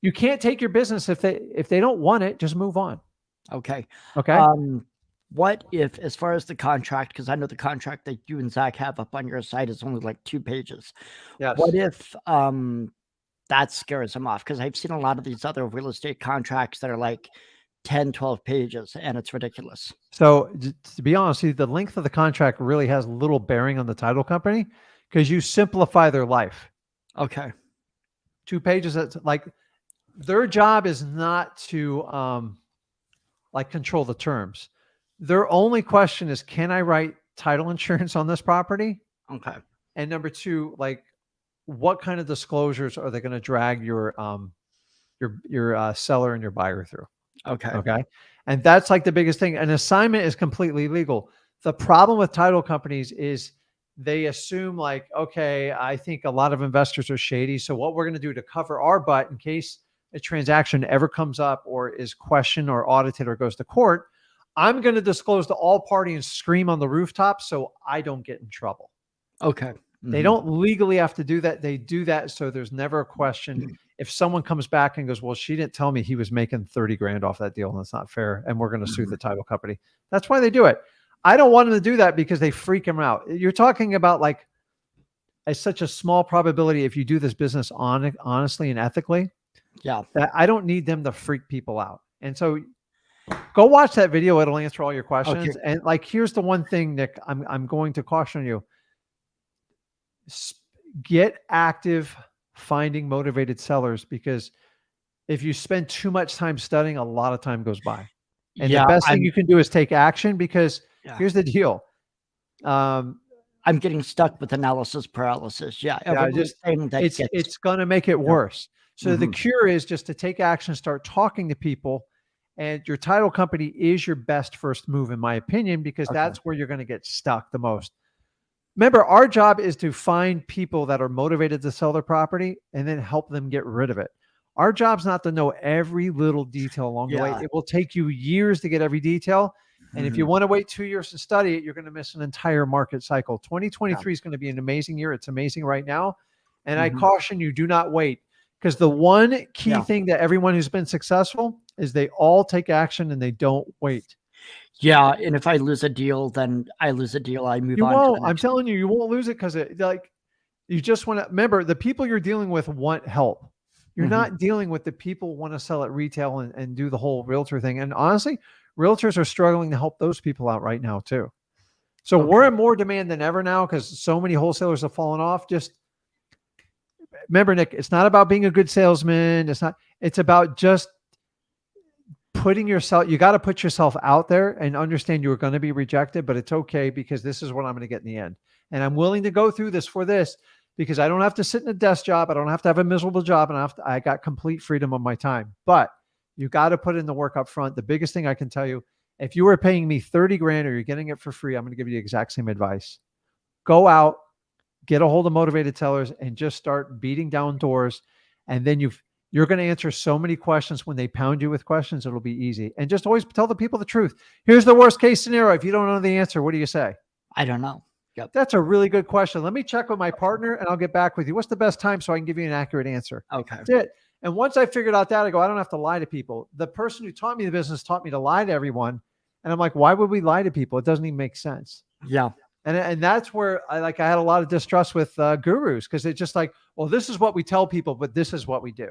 You can't take your business if they don't want it, just move on. Okay. What if, as far as the contract, because I know the contract that you and Zach have up on your site is only like 2 pages. Yes. What if that scares them off? Because I've seen a lot of these other real estate contracts that are like 10, 12 pages, and it's ridiculous. So to be honest, the length of the contract really has little bearing on the title company because you simplify their life. Okay. 2 pages, that's like their job is not to like control the terms. Their only question is, can I write title insurance on this property? Okay. And number 2, like what kind of disclosures are they going to drag your seller and your buyer through? Okay. And that's like the biggest thing. An assignment is completely legal. The problem with title companies is they assume like, okay, I think a lot of investors are shady. So what we're going to do to cover our butt in case a transaction ever comes up or is questioned or audited or goes to court, I'm going to disclose to all parties and scream on the rooftop so I don't get in trouble. Okay. They don't legally have to do that. They do that so there's never a question. If someone comes back and goes, well, she didn't tell me he was making 30 grand off that deal and it's not fair, and we're going to sue the title company. That's why they do it. I don't want them to do that because they freak them out. You're talking about like such a small probability if you do this business honestly and ethically. Yeah. That I don't need them to freak people out. And so go watch that video. It'll answer all your questions. Okay. And like, here's the one thing, Nick, I'm going to caution you. Get active finding motivated sellers, because if you spend too much time studying, a lot of time goes by. And the best thing you can do is take action, because here's the deal. I'm getting stuck with analysis paralysis. It's going to make it worse. So the cure is just to take action, start talking to people, and your title company is your best first move, in my opinion, because that's where you're going to get stuck the most. Remember, our job is to find people that are motivated to sell their property and then help them get rid of it. Our job's not to know every little detail along the way. It will take you years to get every detail. And if you want to wait 2 years to study it, you're going to miss an entire market cycle. 2023 is going to be an amazing year. It's amazing right now. And I caution you, do not wait. Because the one key thing that everyone who's been successful is they all take action and they don't wait. Yeah, and if I lose a deal, then I lose a deal. I move on. You won't. I'm telling you, you won't lose it, because you just want to remember, the people you're dealing with want help. You're not dealing with the people who want to sell at retail and do the whole realtor thing. And honestly, realtors are struggling to help those people out right now too. So we're in more demand than ever now, because so many wholesalers have fallen off. Just remember, Nick, it's not about being a good salesman. It's about just you got to put yourself out there and understand you're going to be rejected, but it's okay because this is what I'm going to get in the end. And I'm willing to go through this for this because I don't have to sit in a desk job. I don't have to have a miserable job, and I got complete freedom of my time. But you got to put in the work up front. The biggest thing I can tell you, if you were paying me 30 grand or you're getting it for free, I'm going to give you the exact same advice. Go out, get a hold of motivated sellers, and just start beating down doors. And then you're going to answer so many questions. When they pound you with questions, it'll be easy. And just always tell the people the truth. Here's the worst case scenario. If you don't know the answer, what do you say? I don't know. Yep. That's a really good question. Let me check with my partner and I'll get back with you. What's the best time so I can give you an accurate answer? Okay. That's it. And once I figured out that, I go, I don't have to lie to people. The person who taught me the business taught me to lie to everyone. And I'm like, why would we lie to people? It doesn't even make sense. Yeah. And that's where I had a lot of distrust with gurus, because it's just like, well, this is what we tell people, but this is what we do.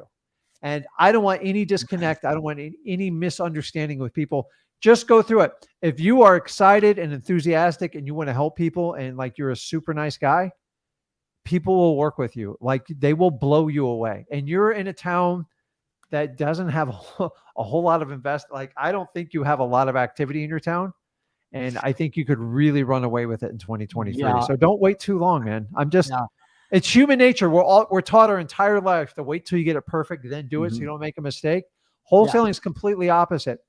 And I don't want any disconnect. I don't want any misunderstanding with people. Just go through it. If you are excited and enthusiastic and you want to help people and like you're a super nice guy, people will work with you. Like they will blow you away. And you're in a town that doesn't have a whole lot of like, I don't think you have a lot of activity in your town. And I think you could really run away with it in 2023. Yeah. So don't wait too long, man. It's human nature. We're taught our entire life to wait till you get it perfect, then do it so you don't make a mistake. Wholesaling is completely opposite.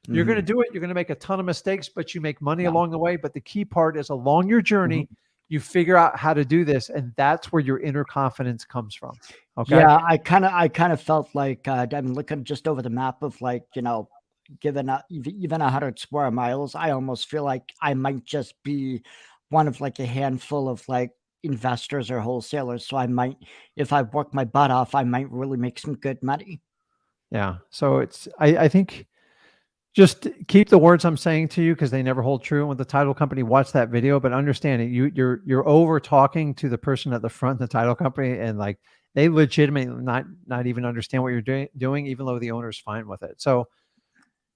You're going to do it. You're going to make a ton of mistakes, but you make money along the way. But the key part is along your journey, you figure out how to do this. And that's where your inner confidence comes from. Okay. Yeah. I kind of felt like, I'm looking just over the map of like, given even 100 square miles, I almost feel like I might just be one of like a handful of like investors or wholesalers. So I might, if I work my butt off, I might really make some good money. Yeah. So I think just keep the words I'm saying to you because they never hold true. When the title company, watch that video, but understand it. You're over talking to the person at the front, the title company, and like they legitimately not even understand what you're doing, even though the owner's fine with it. So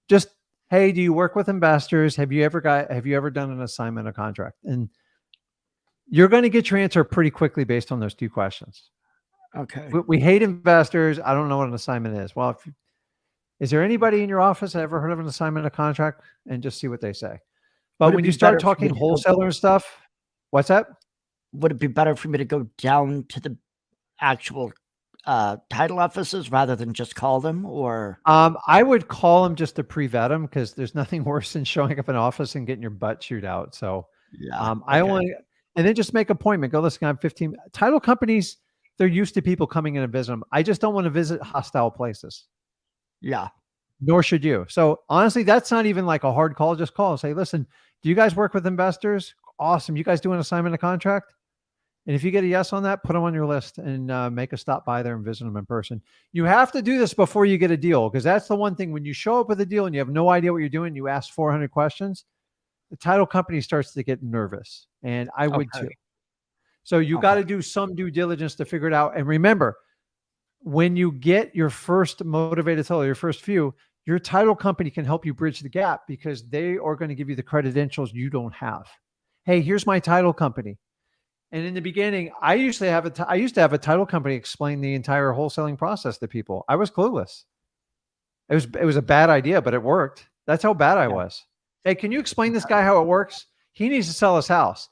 just, hey, do you work with investors? Have you ever done an assignment of contract? And you're going to get your answer pretty quickly based on those two questions. Okay. We hate investors. I don't know what an assignment is. Well, is there anybody in your office that ever heard of an assignment of contract? And just see what they say. But when you start talking wholesaler stuff, what's that? Would it be better for me to go down to the actual title offices rather than just call them? Or I would call them just to pre-vet them, because there's nothing worse than showing up in an office and getting your butt chewed out. So and then just make an appointment. Go, listen, I'm 15 title companies. They're used to people coming in and visit them. I just don't want to visit hostile places. Yeah. Nor should you. So honestly, that's not even like a hard call. Just call and say, listen, do you guys work with investors? Awesome. You guys do an assignment of contract? And if you get a yes on that, put them on your list and make a stop by there and visit them in person. You have to do this before you get a deal, because that's the one thing. When you show up with a deal and you have no idea what you're doing, you ask 400 questions, the title company starts to get nervous. And I would too. So you got to do some due diligence to figure it out. And remember, when you get your first motivated seller, your first few, your title company can help you bridge the gap, because they are going to give you the credentials you don't have. Hey, here's my title company. And in the beginning, I used to have a title company explain the entire wholesaling process to people. I was clueless. It was a bad idea, but it worked. That's how bad I was. Hey, can you explain this guy how it works? He needs to sell his house.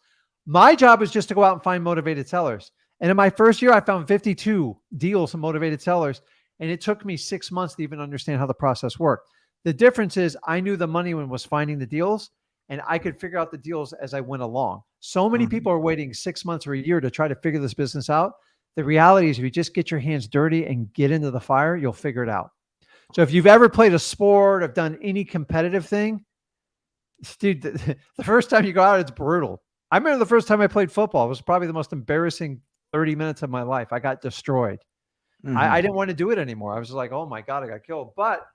My job is just to go out and find motivated sellers. And in my first year, I found 52 deals from motivated sellers. And it took me 6 months to even understand how the process worked. The difference is I knew the money when was finding the deals, and I could figure out the deals as I went along. So many people are waiting 6 months or a year to try to figure this business out. The reality is if you just get your hands dirty and get into the fire, you'll figure it out. So if you've ever played a sport or done any competitive thing, dude, the first time you go out, it's brutal. I remember the first time I played football. It was probably the most embarrassing 30 minutes of my life. I got destroyed. I didn't want to do it anymore. I was just like, oh my God, I got killed. But,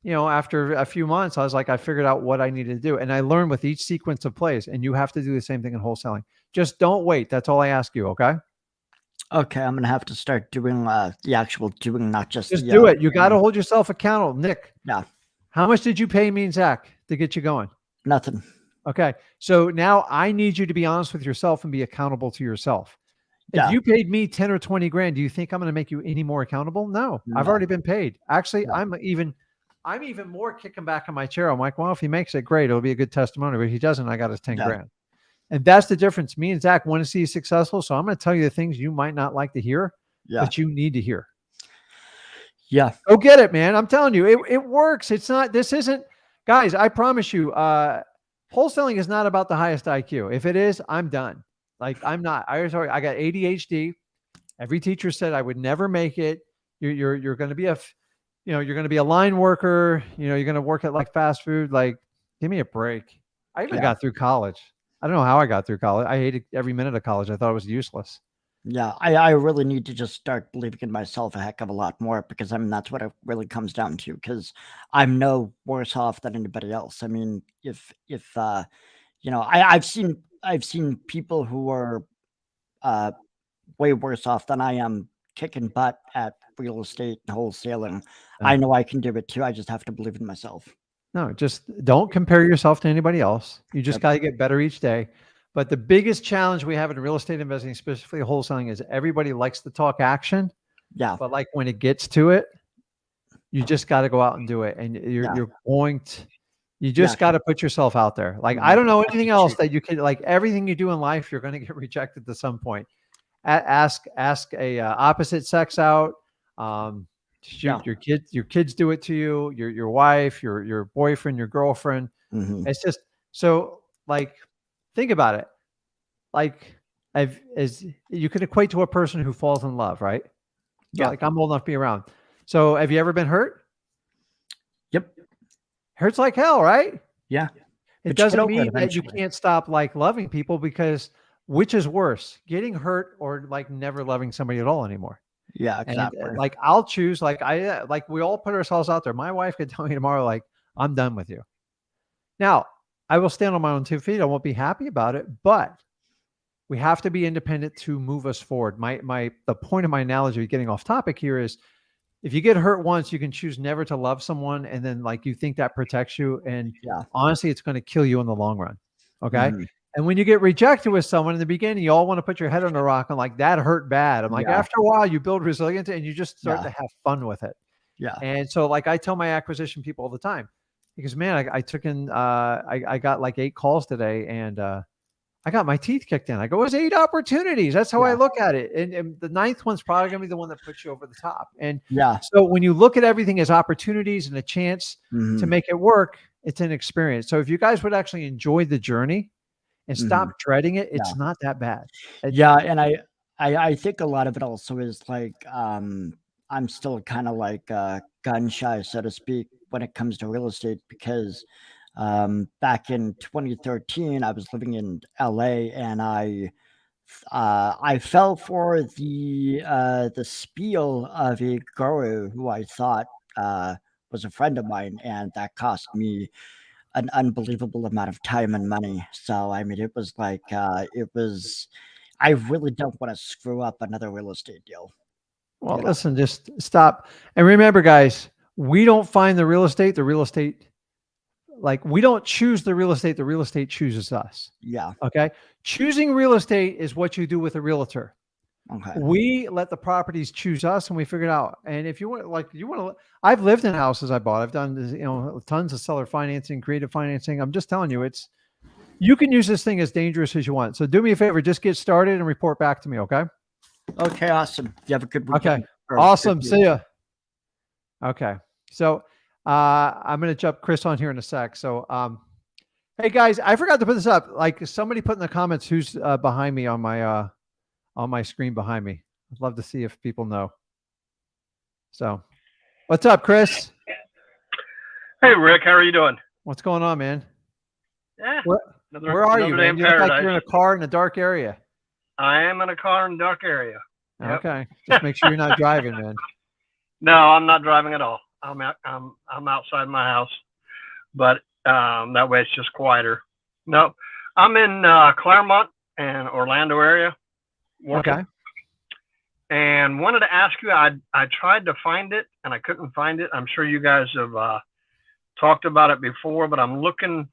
after a few months, I was like, I figured out what I needed to do. And I learned with each sequence of plays, and you have to do the same thing in wholesaling. Just don't wait. That's all I ask you. Okay. Okay. I'm going to have to start doing the actual doing, not just do it. You got to hold yourself accountable. Nick. Yeah. How much did you pay me and Zach to get you going? Nothing. Okay. So now I need you to be honest with yourself and be accountable to yourself. If you paid me 10 or 20 grand, do you think I'm going to make you any more accountable? No, I've already been paid. Actually, I'm even I'm even more kicking back in my chair. I'm like, well, if he makes it, great. It'll be a good testimony. But if he doesn't, I got his 10 grand. And that's the difference. Me and Zach want to see you successful. So I'm going to tell you the things you might not like to hear, but you need to hear. Yeah. Go get it, man. I'm telling you, it works. It's not, this isn't, guys, I promise you, wholesaling is not about the highest IQ. If it is, I'm done. Like I'm not, I got ADHD. Every teacher said I would never make it. You're going to be you're going to be a line worker. You're going to work at like fast food. Like, give me a break. I even got through college. I don't know how I got through college. I hated every minute of college. I thought it was useless. Yeah, I really need to just start believing in myself a heck of a lot more, because I mean, that's what it really comes down to, because I'm no worse off than anybody else. I mean, if I've seen people who are way worse off than I am kicking butt at real estate and wholesaling. I know I can do it too. I just have to believe in myself. No, just don't compare yourself to anybody else. You just got to get better each day. But the biggest challenge we have in real estate investing, specifically wholesaling, is everybody likes to talk action. Yeah. But like when it gets to it, you just got to go out and do it. And you just got to put yourself out there. Like, I don't know anything else that you can, like everything you do in life, you're going to get rejected to some point. Ask a opposite sex out. Shoot, your kids do it to you, your wife, your boyfriend, your girlfriend. It's just, so like, think about it. Like, as you could equate to a person who falls in love, right? So like, I'm old enough to be around. So have you ever been hurt? Yep. Hurts like hell, right? Yeah. It doesn't mean that you can't stop like loving people, because which is worse, getting hurt or like never loving somebody at all anymore? Yeah, exactly. And like, I'll choose, like we all put ourselves out there. My wife could tell me tomorrow, like, I'm done with you. Now, I will stand on my own 2 feet. I won't be happy about it, but we have to be independent to move us forward. The point of my analogy, getting off topic here, is if you get hurt once, you can choose never to love someone. And then like, you think that protects you. And honestly, it's going to kill you in the long run. Okay. And when you get rejected with someone in the beginning, you all want to put your head on a rock and like, that hurt bad. I'm like, after a while, you build resilience and you just start to have fun with it. Yeah. And so like, I tell my acquisition people all the time, because man, I took in, I got like 8 calls today, and I got my teeth kicked in. I go, it was 8 opportunities. That's how I look at it. And the 9th one's probably going to be the one that puts you over the top. And so when you look at everything as opportunities and a chance to make it work, it's an experience. So if you guys would actually enjoy the journey and stop dreading it, it's not that bad. And I think a lot of it also is like, I'm still kind of like gun shy, so to speak, when it comes to real estate, because back in 2013, I was living in LA, and I fell for the spiel of a guru who I thought was a friend of mine, and that cost me an unbelievable amount of time and money. So I mean, it was like I really don't want to screw up another real estate deal. Well, listen, just stop. And remember, guys, we don't find the real estate, like, we don't choose the real estate chooses us. Yeah. Okay. Choosing real estate is what you do with a realtor. Okay. We let the properties choose us, and we figure it out. And if you want, I've lived in houses I bought. I've done, tons of seller financing, creative financing. I'm just telling you, you can use this thing as dangerous as you want. So do me a favor, just get started and report back to me. Okay. Okay. Awesome. You have a good weekend. Okay. Awesome. See ya. Okay. So, I'm going to jump Chris on here in a sec. So, hey guys, I forgot to put this up. Like, somebody put in the comments who's behind me on my screen behind me. I'd love to see if people know. So, what's up, Chris? Hey, Rick, how are you doing? What's going on, man? Yeah. Where are you, man? You look like you're in a car in a dark area. I am in a car in a dark area. Yep. Okay. Just make sure you're not driving, man. No, I'm not driving at all. I'm outside my house, but that way it's just quieter. No, I'm in Claremont and Orlando area. Working. Okay. And wanted to ask you, I tried to find it and I couldn't find it. I'm sure you guys have talked about it before, but I'm looking,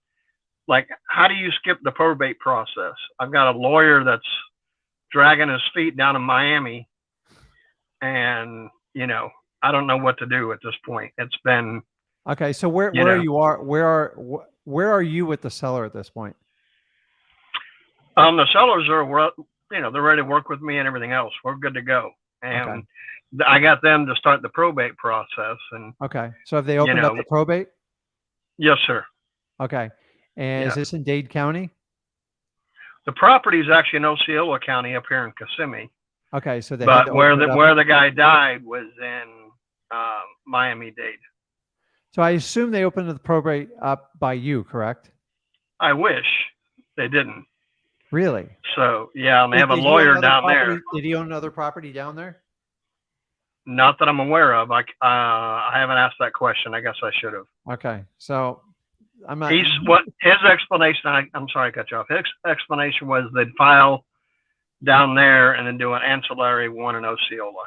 like, how do you skip the probate process? I've got a lawyer that's dragging his feet down in Miami, and I don't know what to do at this point. It's been Okay. So where You know. where are you with the seller at this point? The sellers are, they're ready to work with me and everything else. We're good to go. And I got them to start the probate process. And Okay. So have they opened up the probate? Yes, sir. Okay. And is this in Dade County? The property is actually in Osceola County up here in Kissimmee. Okay. So they but where the guy died was in Miami-Dade. So I assume they opened the probate up by you, correct? I wish they didn't. Really? So yeah, and they have a lawyer down there. Did he own another property down there? Not that I'm aware of. I haven't asked that question. I guess I should have. Okay, so I'm not. His explanation. I'm sorry, I cut you off. His explanation was they'd file down there and then do an ancillary one in Osceola.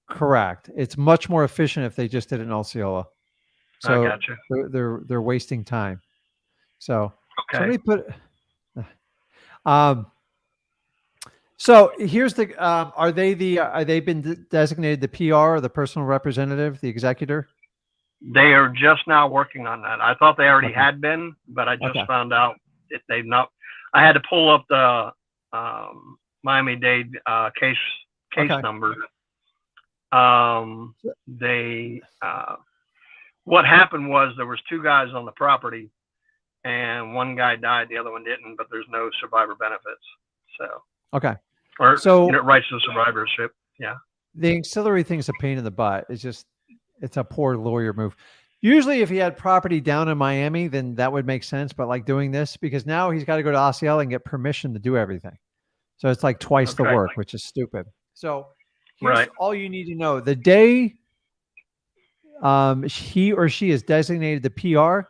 Correct. It's much more efficient if they just did it in Osceola. So I got you. They're wasting time. So okay. Somebody put. So here's the. Are they been designated the PR or the personal representative, the executor? They are just now working on that. I thought they already had been, but I just found out if they've not. I had to pull up the Miami-Dade case number. What happened was there was two guys on the property, and one guy died, the other one didn't. But there's no survivor benefits. So rights to survivorship. Yeah. The ancillary thing's a pain in the butt. It's a poor lawyer move. Usually if he had property down in Miami, then that would make sense. But like doing this, because now he's got to go to Osceola and get permission to do everything. So it's like twice the work, which is stupid. So here's all you need to know. The day he or she is designated the PR,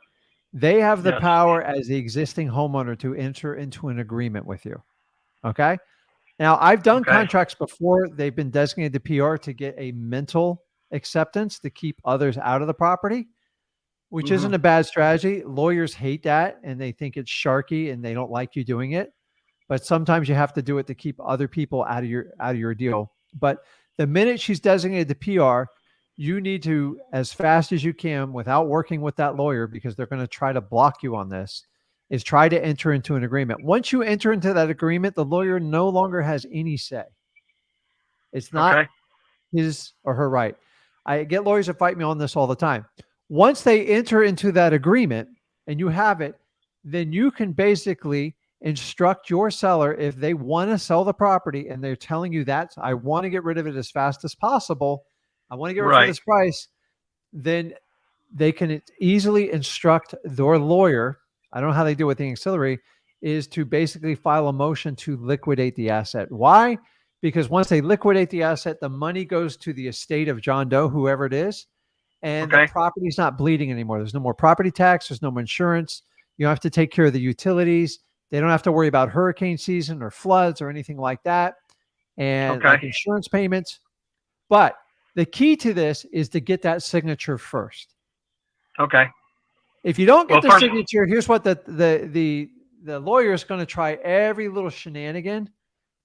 they have the power as the existing homeowner to enter into an agreement with you. Okay. Now I've done contracts before. They've been designated the PR to get a mental acceptance to keep others out of the property, which isn't a bad strategy. Lawyers hate that and they think it's sharky and they don't like you doing it. But sometimes you have to do it to keep other people out of your deal. But the minute she's designated the PR, you need to, as fast as you can, without working with that lawyer, because they're going to try to block you on this, is try to enter into an agreement. Once you enter into that agreement, the lawyer no longer has any say. It's not his or her right. I get lawyers that fight me on this all the time. Once they enter into that agreement and you have it, then you can basically instruct your seller if they want to sell the property and they're telling you that I want to get rid of it as fast as possible. I want to get rid of this price. Then they can easily instruct their lawyer. I don't know how they do with the ancillary, is to basically file a motion to liquidate the asset. Why? Because once they liquidate the asset, the money goes to the estate of John Doe, whoever it is, and the property's not bleeding anymore. There's no more property tax. There's no more insurance. You don't have to take care of the utilities. They don't have to worry about hurricane season or floods or anything like that, and like insurance payments. But the key to this is to get that signature first. Okay. If you don't get the signature, here's what the lawyer is going to try every little shenanigan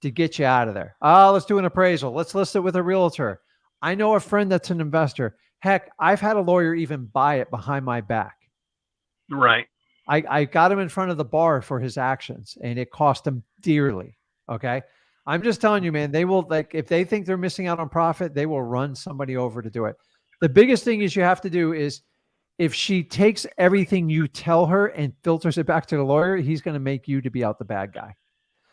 to get you out of there. Oh, let's do an appraisal. Let's list it with a realtor. I know a friend that's an investor. Heck, I've had a lawyer even buy it behind my back. Right. I got him in front of the bar for his actions, and it cost him dearly. Okay. I'm just telling you, man, they will, like, if they think they're missing out on profit, they will run somebody over to do it. The biggest thing is you have to do is, if she takes everything you tell her and filters it back to the lawyer, he's going to make you to be out the bad guy.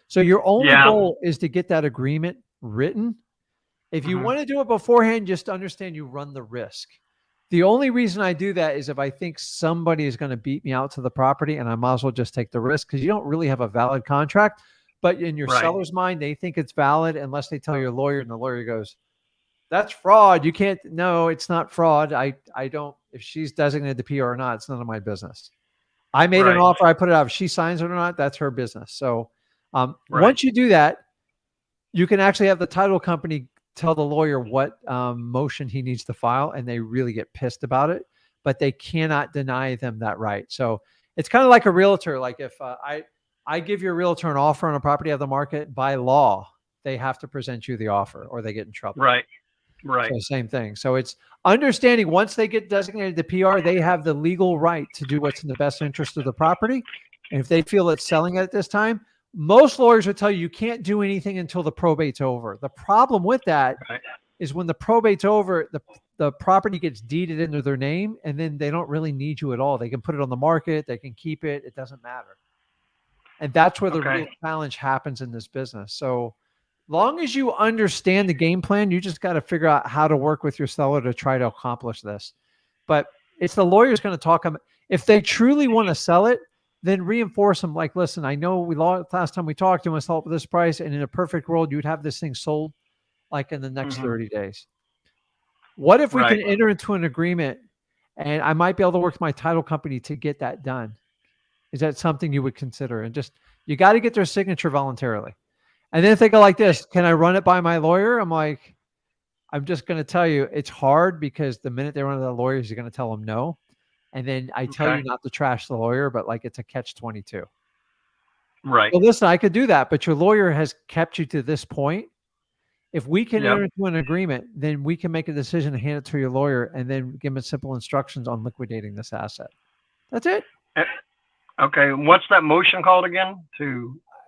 So your only goal is to get that agreement written. If you want to do it beforehand, just understand you run the risk. The only reason I do that is if I think somebody is going to beat me out to the property, and I might as well just take the risk, because you don't really have a valid contract. But in your seller's mind, they think it's valid unless they tell your lawyer, and the lawyer goes, that's fraud. You can't, no, it's not fraud. I don't, if she's designated the PR or not, it's none of my business. I made an offer. I put it out. If she signs it or not, that's her business. So once you do that, you can actually have the title company tell the lawyer what motion he needs to file, and they really get pissed about it, but they cannot deny them that right. So it's kind of like a realtor. Like if I give your realtor an offer on a property of the market, by law, they have to present you the offer or they get in trouble. Right. Right. So same thing. So it's understanding once they get designated the PR, they have the legal right to do what's in the best interest of the property. And if they feel it's selling at this time, most lawyers would tell you can't do anything until the probate's over. The problem with that is when the probate's over, the property gets deeded into their name, and then they don't really need you at all. They can put it on the market. They can keep it. It doesn't matter. And that's where the real challenge happens in this business. So long as you understand the game plan, you just got to figure out how to work with your seller to try to accomplish this. But it's the lawyer's going to talk them. If they truly want to sell it, then reinforce them. Like, listen, I know last time we talked, you want to sell it for this price. And in a perfect world, you'd have this thing sold like in the next 30 days. What if we can enter into an agreement and I might be able to work with my title company to get that done? Is that something you would consider? And just, you got to get their signature voluntarily. And then if they go like this, can I run it by my lawyer? I'm like, I'm just going to tell you, it's hard because the minute they run to the lawyers, you're going to tell them no. And then I tell you not to trash the lawyer, but like it's a catch-22. Right. Well, listen, I could do that, but your lawyer has kept you to this point. If we can enter into an agreement, then we can make a decision and hand it to your lawyer and then give them simple instructions on liquidating this asset. That's it. Okay. What's that motion called again?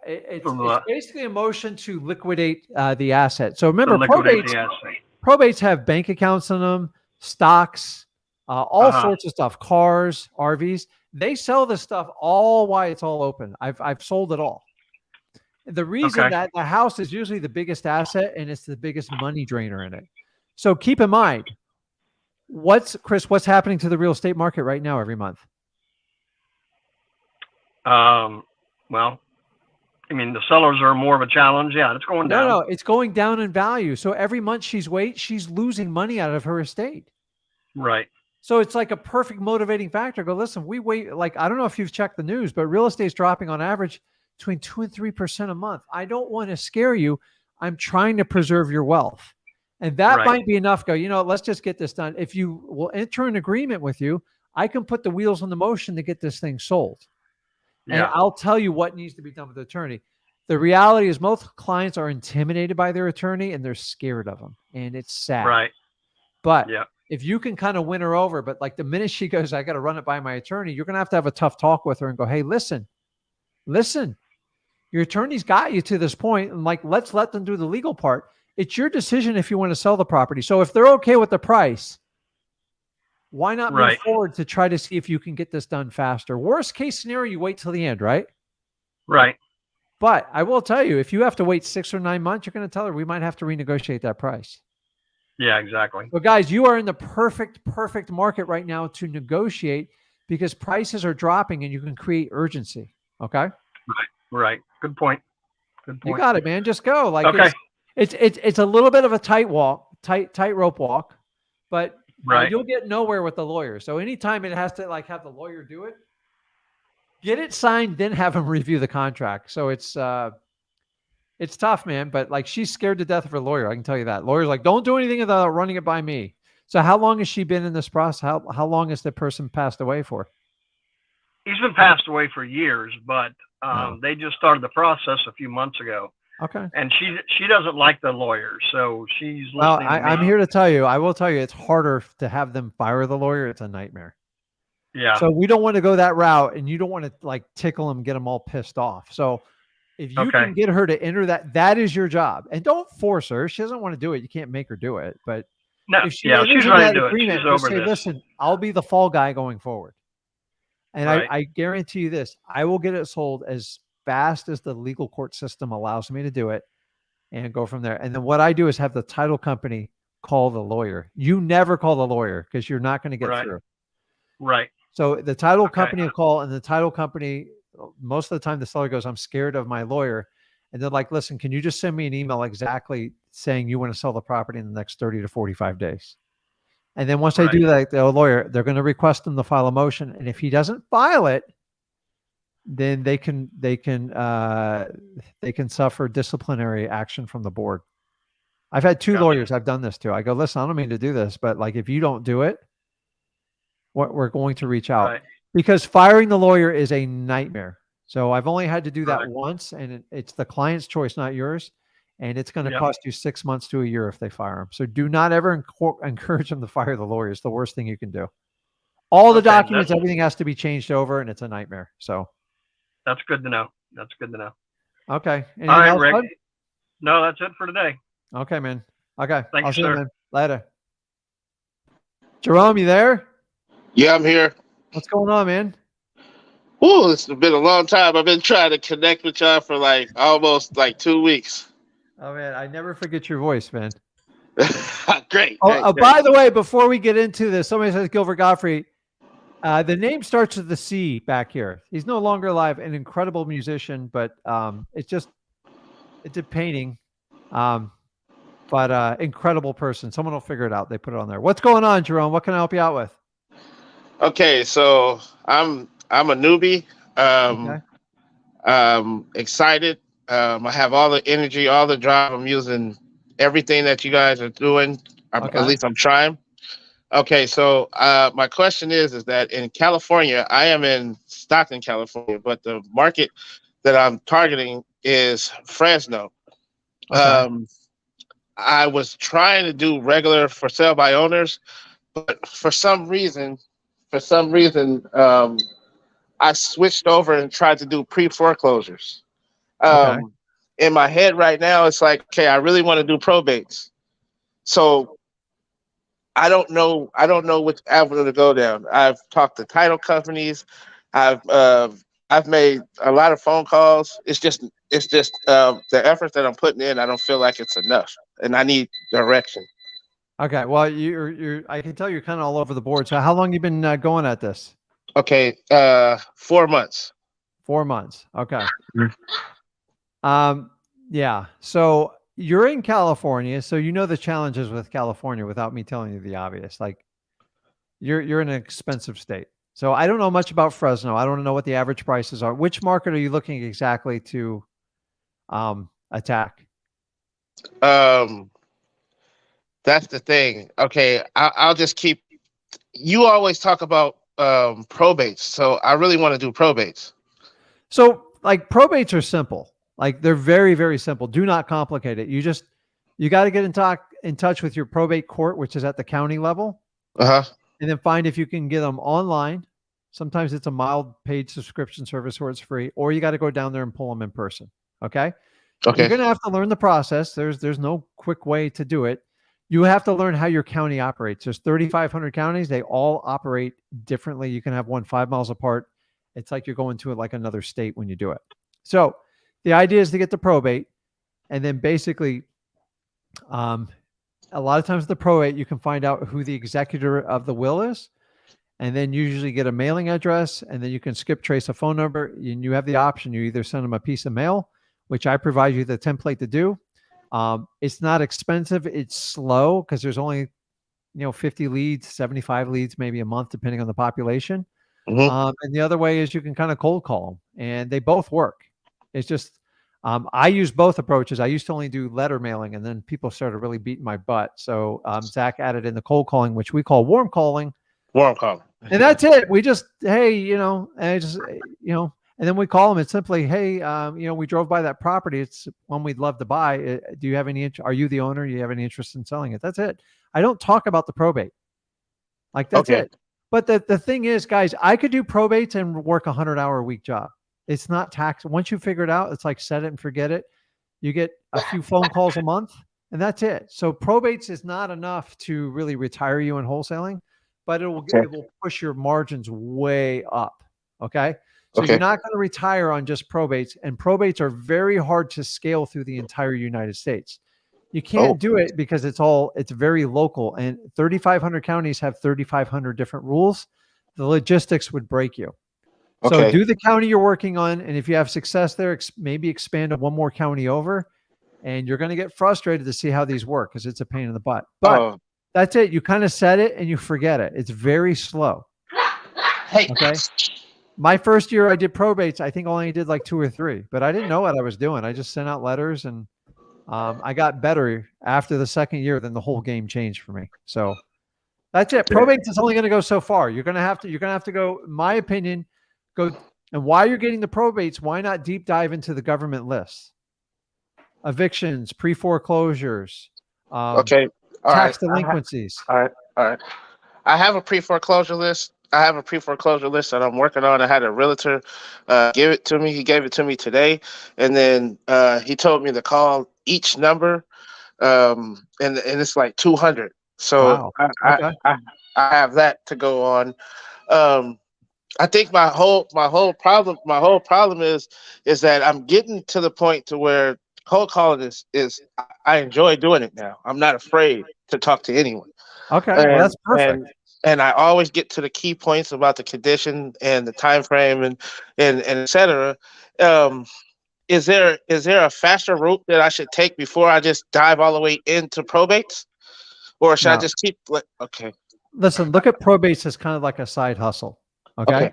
It's basically a motion to liquidate the asset. So remember, the probates have bank accounts in them, stocks, all sorts of stuff, cars, RVs. They sell this stuff all while it's all open. I've sold it all. The reason that the house is usually the biggest asset and it's the biggest money drainer in it. So keep in mind, Chris, what's happening to the real estate market right now every month? Well, I mean, the sellers are more of a challenge. Yeah, it's going down. No, it's going down in value. So every month she's losing money out of her estate. Right. So it's like a perfect motivating factor. Go, listen, we wait. Like, I don't know if you've checked the news, but real estate's dropping on average between 2 and 3% a month. I don't want to scare you. I'm trying to preserve your wealth. And that might be enough. Go, let's just get this done. If you will enter an agreement with you, I can put the wheels on the motion to get this thing sold. And I'll tell you what needs to be done with the attorney. The reality is most clients are intimidated by their attorney and they're scared of them. And it's sad. Right. But if you can kind of win her over, but like the minute she goes, I got to run it by my attorney, you're going to have a tough talk with her and go, hey, listen, your attorney's got you to this point. And like, let's let them do the legal part. It's your decision if you want to sell the property. So if they're okay with the price, why not move forward to try to see if you can get this done faster? Worst case scenario, you wait till the end, right? Right. But I will tell you, if you have to wait 6 or 9 months, you're going to tell her we might have to renegotiate that price. Yeah, exactly. So guys, you are in the perfect market right now to negotiate because prices are dropping and you can create urgency. Okay. Right. Good point. You got it, man. Just go. Like, it's a little bit of a tightrope walk, but you'll get nowhere with the lawyer. So anytime it has to like have the lawyer do it, get it signed, then have him review the contract. So it's tough, man. But like, she's scared to death of her lawyer. I can tell you that. Lawyer's like, don't do anything without running it by me. So how long has she been in this process? How long has the person passed away for? He's been passed away for years, but they just started the process a few months ago. Okay. And she doesn't like the lawyer, so she's listening. Well, I'm here to tell you, I will tell you, it's harder to have them fire the lawyer. It's a nightmare. Yeah. So we don't want to go that route, and you don't want to like tickle them, get them all pissed off. So if you can get her to enter that is your job. And don't force her. She doesn't want to do it. You can't make her do it. But no, if she's ready to do it. She's over this. Listen, I'll be the fall guy going forward. And I guarantee you this, I will get it sold as fast as the legal court system allows me to do it and go from there. And then what I do is have the title company call the lawyer. You never call the lawyer because you're not going to get through. Right. So the title company will call, and the title company, most of the time the seller goes, I'm scared of my lawyer. And they're like, listen, can you just send me an email exactly saying you want to sell the property in the next 30 to 45 days? And then once they do that, the lawyer, they're going to request him to file a motion. And if he doesn't file it, then they can suffer disciplinary action from the board. I've had 2 lawyers I've done this to. I go, listen, I don't mean to do this, but like, if you don't do it, we're going to reach out because firing the lawyer is a nightmare. So I've only had to do that once, and it's the client's choice, not yours. and it's going to Yep. cost you 6 months to a year if they fire them. So do not ever encourage them to fire the lawyer. It's the worst thing you can do. All the Okay, documents, everything has to be changed over, and it's a nightmare. So That's good to know. That's good to know. okay, anything All right, else, Rick. bud? No, that's it for today. Okay, man. Okay, Thank I'll you, see you, sir. man. Later. Jerome, you there? Yeah, I'm here. What's going on, man? Ooh, it's been a long time. I've been trying to connect with y'all for like almost like 2 weeks. Oh man, I never forget your voice, man. Great. Oh, by the way, before we get into this, somebody says Gilbert Godfrey. The name starts with the C back here. He's no longer alive, an incredible musician, but it's a painting. But incredible person. Someone will figure it out. They put it on there. What's going on, Jerome? What can I help you out with? Okay, so I'm a newbie. Okay. I'm excited. I have all the energy, all the drive. I'm using everything that you guys are doing. Okay. At least I'm trying. Okay, so my question is that in California, I am in Stockton, California, but the market that I'm targeting is Fresno. Okay. I was trying to do regular for sale by owners, but for some reason, I switched over and tried to do pre-foreclosures. Okay. In my head right now, it's like, okay, I really want to do probates. So I don't know which avenue to go down. I've talked to title companies. I've made a lot of phone calls. It's just the effort that I'm putting in. I don't feel like it's enough, and I need direction. Okay. Well, I can tell you're kind of all over the board. So how long you been going at this? Okay, 4 months. 4 months. Okay. Mm-hmm. Yeah. So you're in California, so you know the challenges with California without me telling you the obvious. Like you're in an expensive state. So I don't know much about Fresno. I don't know what the average prices are. Which market are you looking exactly to attack? That's the thing. Okay, I'll just keep. You always talk about probates, so I really want to do probates. So like probates are simple. Like they're very, very simple. Do not complicate it. You got to get in touch with your probate court, which is at the county level, and then find if you can get them online. Sometimes it's a mild paid subscription service where it's free, or you got to go down there and pull them in person. Okay. Okay. You're going to have to learn the process. There's no quick way to do it. You have to learn how your county operates. There's 3,500 counties. They all operate differently. You can have one 5 miles apart. It's like you're going to it like another state when you do it. So the idea is to get the probate, and then basically, a lot of times the probate, you can find out who the executor of the will is, and then you usually get a mailing address, and then you can skip trace a phone number, and you have the option. You either send them a piece of mail, which I provide you the template to do. It's not expensive. It's slow because there's only, 50 leads, 75 leads, maybe a month, depending on the population. Mm-hmm. And the other way is you can kind of cold call them, and they both work. It's just, I use both approaches. I used to only do letter mailing, and then people started really beating my butt. So Zach added in the cold calling, which we call warm calling. Warm calling. And that's it. We just, hey, and then we call them. It's simply, hey, we drove by that property. It's one we'd love to buy. Do you have any? Are you the owner? Do you have any interest in selling it? That's it. I don't talk about the probate. Like that's it. But the thing is, guys, I could do probates and work 100-hour-a-week job. It's not tax. Once you figure it out, it's like set it and forget it. You get a few phone calls a month, and that's it. So probates is not enough to really retire you in wholesaling, but it will push your margins way up. Okay. So you're not going to retire on just probates, and probates are very hard to scale through the entire United States. You can't do it because it's very local, and 3,500 counties have 3,500 different rules. The logistics would break you. So do the county you're working on, and if you have success there, maybe expand to one more county over, and you're going to get frustrated to see how these work because it's a pain in the butt. But that's it. You kind of set it and you forget it. It's very slow. Okay. My first year I did probates, I think only did like 2 or 3, but I didn't know what I was doing. I just sent out letters, and I got better after the second year. Then the whole game changed for me. So that's it. Probates is only going to go so far. You're going to have to go, in my opinion, go. And while you're getting the probates, why not deep dive into the government lists? evictions, pre-foreclosures, Okay. All tax right. delinquencies. All right. All right. I have a pre-foreclosure list. I have a pre-foreclosure list that I'm working on. I had a realtor give it to me. He gave it to me today, and then he told me to call each number, and it's like 200. So Wow. I, Okay. I have that to go on. Um, I think my whole problem is that I'm getting to the point to where cold calling is I enjoy doing it now. I'm not afraid to talk to anyone. Okay. Well, and that's perfect. and I always get to the key points about the condition and the time frame and et cetera. Um, is there a faster route that I should take before I just dive all the way into probates, or should I No, just keep like okay, listen, look at probates as kind of like a side hustle. Okay. okay,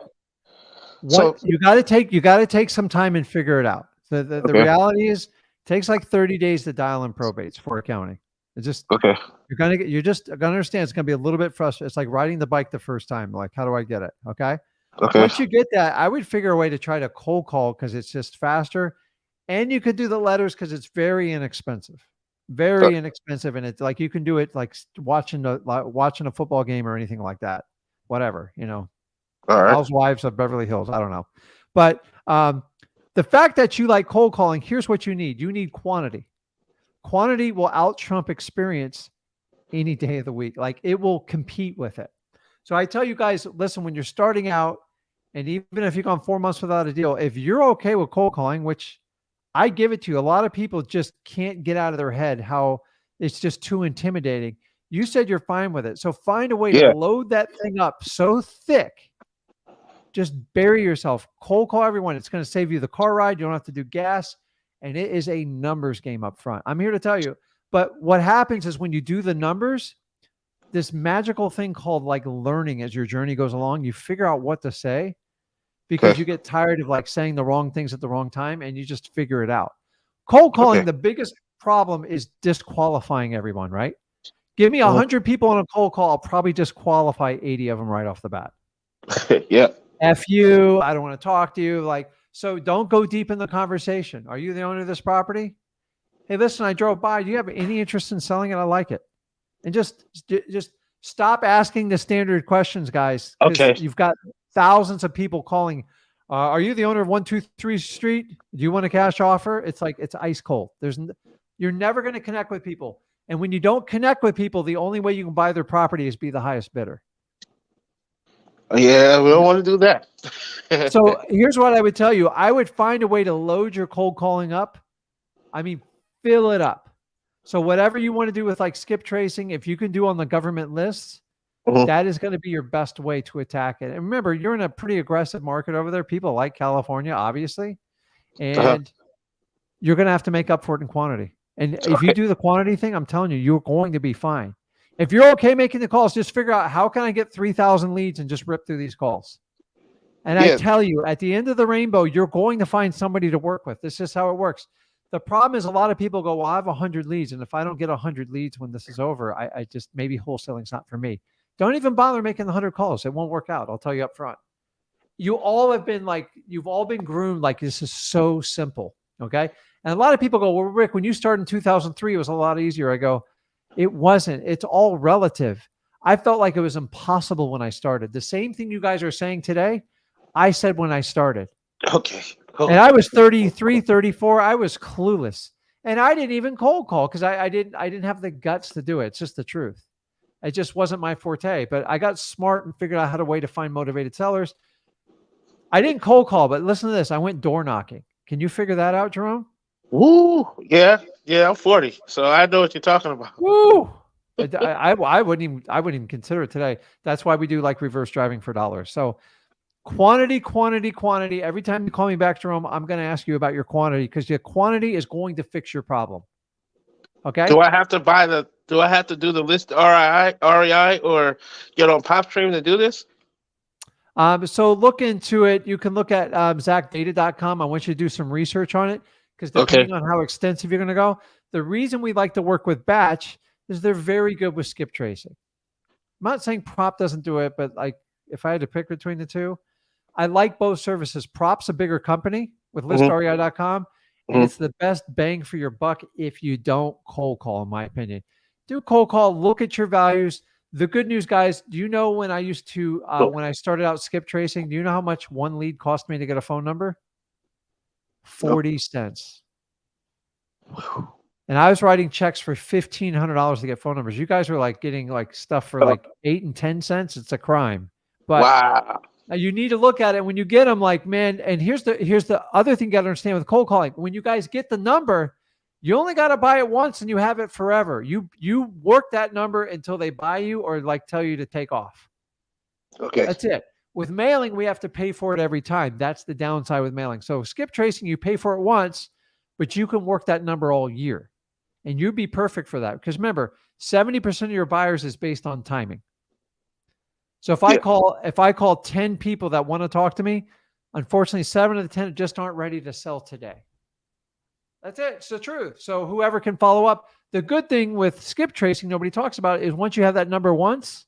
so You got to take some time and figure it out. The okay, reality is it takes like 30 days to dial in probates for a county. It's just, okay, you're just gonna understand it's gonna be a little bit frustrating. It's like riding the bike the first time. Like, how do I get it? Okay. okay, Once you get that, I would figure a way to try to cold call because it's just faster. And you could do the letters because it's very inexpensive. uh, Very inexpensive. And it's like you can do it like watching a football game or anything like that. Whatever, all right, Housewives of Beverly Hills. I don't know. But the fact that you like cold calling, here's what you need. You need quantity. Quantity will out trump experience any day of the week. Like it will compete with it. So I tell you guys, listen, when you're starting out, and even if you've gone 4 months without a deal, if you're okay with cold calling, which I give it to you, a lot of people just can't get out of their head how it's just too intimidating. You said you're fine with it. So find a way to yeah, load that thing up so thick. Just bury yourself. Cold call everyone. It's going to save you the car ride. You don't have to do gas. And it is a numbers game up front. I'm here to tell you. But what happens is when you do the numbers, this magical thing called like learning as your journey goes along, you figure out what to say because okay, you get tired of like saying the wrong things at the wrong time and you just figure it out. Cold calling, okay, the biggest problem is disqualifying everyone, right? Give me mhm, 100 people on a cold call. I'll probably disqualify 80 of them right off the bat. yeah, F you, I don't want to talk to you. Like, so don't go deep in the conversation. Are you the owner of this property? Hey, listen, I drove by. Do you have any interest in selling it? I like it. And just stop asking the standard questions, guys, because okay, you've got thousands of people calling. Are you the owner of 123 Street? Do you want a cash offer? It's like, it's ice cold. You're never going to connect with people. And when you don't connect with people, the only way you can buy their property is be the highest bidder. yeah, we don't want to do that. So here's what I would tell you. I would find a way to load your cold calling up. I mean, fill it up. So whatever you want to do with like skip tracing, if you can do on the government lists, Mhm, that is going to be your best way to attack it. And remember, you're in a pretty aggressive market over there. People like California, obviously, uh-huh, and you're going to have to make up for it in quantity. And if you okay, do the quantity thing, I'm telling you, you're going to be fine. If you're okay making the calls, just figure out how can I get 3,000 leads and just rip through these calls. And I yeah, tell you, at the end of the rainbow, you're going to find somebody to work with. This is how it works. The problem is a lot of people go, well, I have 100 leads. And if I don't get 100 leads when this is over, I just, maybe wholesaling's not for me. Don't even bother making the 100 calls. It won't work out. I'll tell you up front. You all have been like, you've all been groomed like this is so simple. Okay. And a lot of people go, well, Rick, when you started in 2003, it was a lot easier. I go, it wasn't. It's all relative. I felt like it was impossible when I started. The same thing you guys are saying today, I said when I started. okay, And I was 33, 34. I was clueless. And I didn't even cold call because I didn't have the guts to do it. It's just the truth. It just wasn't my forte. But I got smart and figured out how to way to find motivated sellers. I didn't cold call, but listen to this. I went door knocking. Can you figure that out, Jerome? woo, yeah, I'm 40, so I know what you're talking about. Woo! I wouldn't even consider it today. That's why we do like reverse driving for dollars. So quantity, quantity, quantity. Every time you call me back, Jerome, I'm going to ask you about your quantity because your quantity is going to fix your problem. Okay. Do I have to do the list REI or get on PropStream to do this? So look into it. You can look at ZachData.com. I want you to do some research on it because depending on how extensive you're going to go, the reason we like to work with Batch is they're very good with skip tracing. I'm not saying Prop doesn't do it, but like if I had to pick between the two, I like both services. Prop's a bigger company with listrei.com, And Mhm. it's the best bang for your buck if you don't cold call, in my opinion. Do a cold call, look at your values. The good news, guys, do you know when I used to, when I started out skip tracing, do you know how much one lead cost me to get a phone number? 40 cents. And I was writing checks for $1,500 to get phone numbers. You guys were like getting like stuff for like 8 and 10 cents. It's a crime. But Wow. you need to look at it when you get them, like, man, and here's the other thing you got to understand with cold calling. When you guys get the number, you only got to buy it once and you have it forever. You work that number until they buy you or like tell you to take off. Okay. That's it. With mailing, we have to pay for it every time. That's the downside with mailing. So skip tracing, you pay for it once, but you can work that number all year. And you'd be perfect for that. Because remember, 70% of your buyers is based on timing. So if I call 10 people that want to talk to me, unfortunately, 7 of the 10 just aren't ready to sell today. That's it. It's the truth. So whoever can follow up. The good thing with skip tracing, nobody talks about it, is once you have that number once,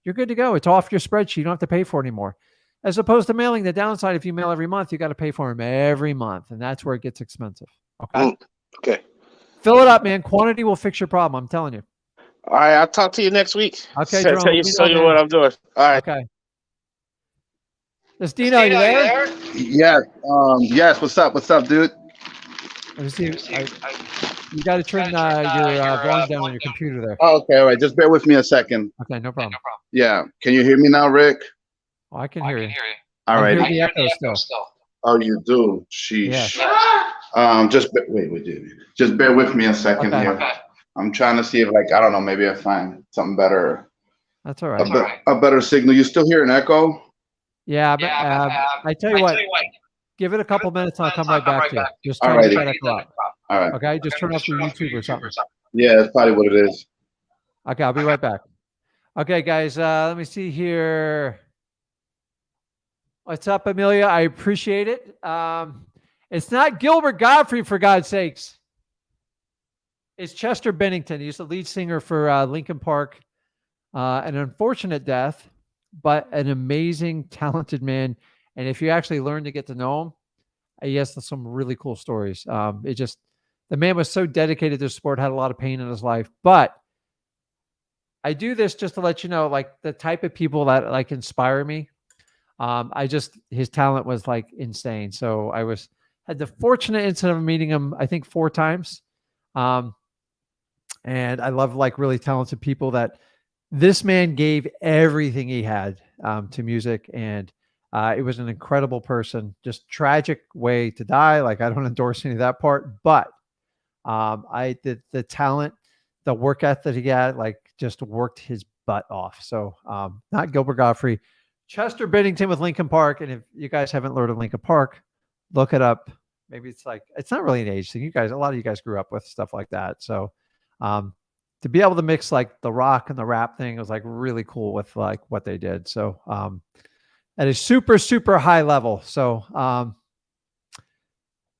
you're good to go. It's off your spreadsheet. You don't have to pay for it anymore. As opposed to mailing, the downside, if you mail every month, you got to pay for them every month. And that's where it gets expensive. Okay. Okay. Fill it up, man. Quantity will fix your problem. I'm telling you. All right. I'll talk to you next week. Okay, Tell Jerome, you, let me show know, you man. what I'm doing. All right. Okay. Destino, are you there? Yes. Yes. What's up? What's up, dude? Let me see. You got to turn your volume down on your computer there. Oh, okay. All right. Just bear with me a second. Okay, no problem. Yeah. Can you hear me now, Rick? Oh, I can hear you. All I right. hear the echo still. Oh, you do? Sheesh. Yes. Just wait. Just bear with me a second Okay. here. I'm trying to see if, like, I don't know, maybe I find something better. That's all right. A better signal. You still hear an echo? Yeah, but I tell you what, give it a couple minutes and I'll come right back to you. Just try to Alrighty. shut it off. All right. Okay, just turn off your YouTube or something. Yeah, that's probably what it is. Okay, I'll be right back. Okay, guys, let me see here. What's up, Amelia? I appreciate it. It's not Gilbert Godfrey, for God's sakes. It's Chester Bennington. He's the lead singer for Linkin Park. An unfortunate death, but an amazing, talented man. And if you actually learn to get to know him, he has some really cool stories. The man was so dedicated to the sport, had a lot of pain in his life. But I do this just to let you know, like, the type of people that like inspire me. His talent was like insane. So I had the fortunate incident of meeting him, I think 4 times. And I love like really talented people. That this man gave everything he had to music, and it was an incredible person. Just tragic way to die. Like, I don't endorse any of that part, but the talent, the work ethic he had, like, just worked his butt off. So not Gilbert Godfrey, Chester Bennington with Linkin Park. And if you guys haven't learned of Linkin Park, look it up. Maybe it's not really an age thing. A lot of you guys grew up with stuff like that. So to be able to mix like the rock and the rap thing was like really cool with like what they did. So at a super, super high level. So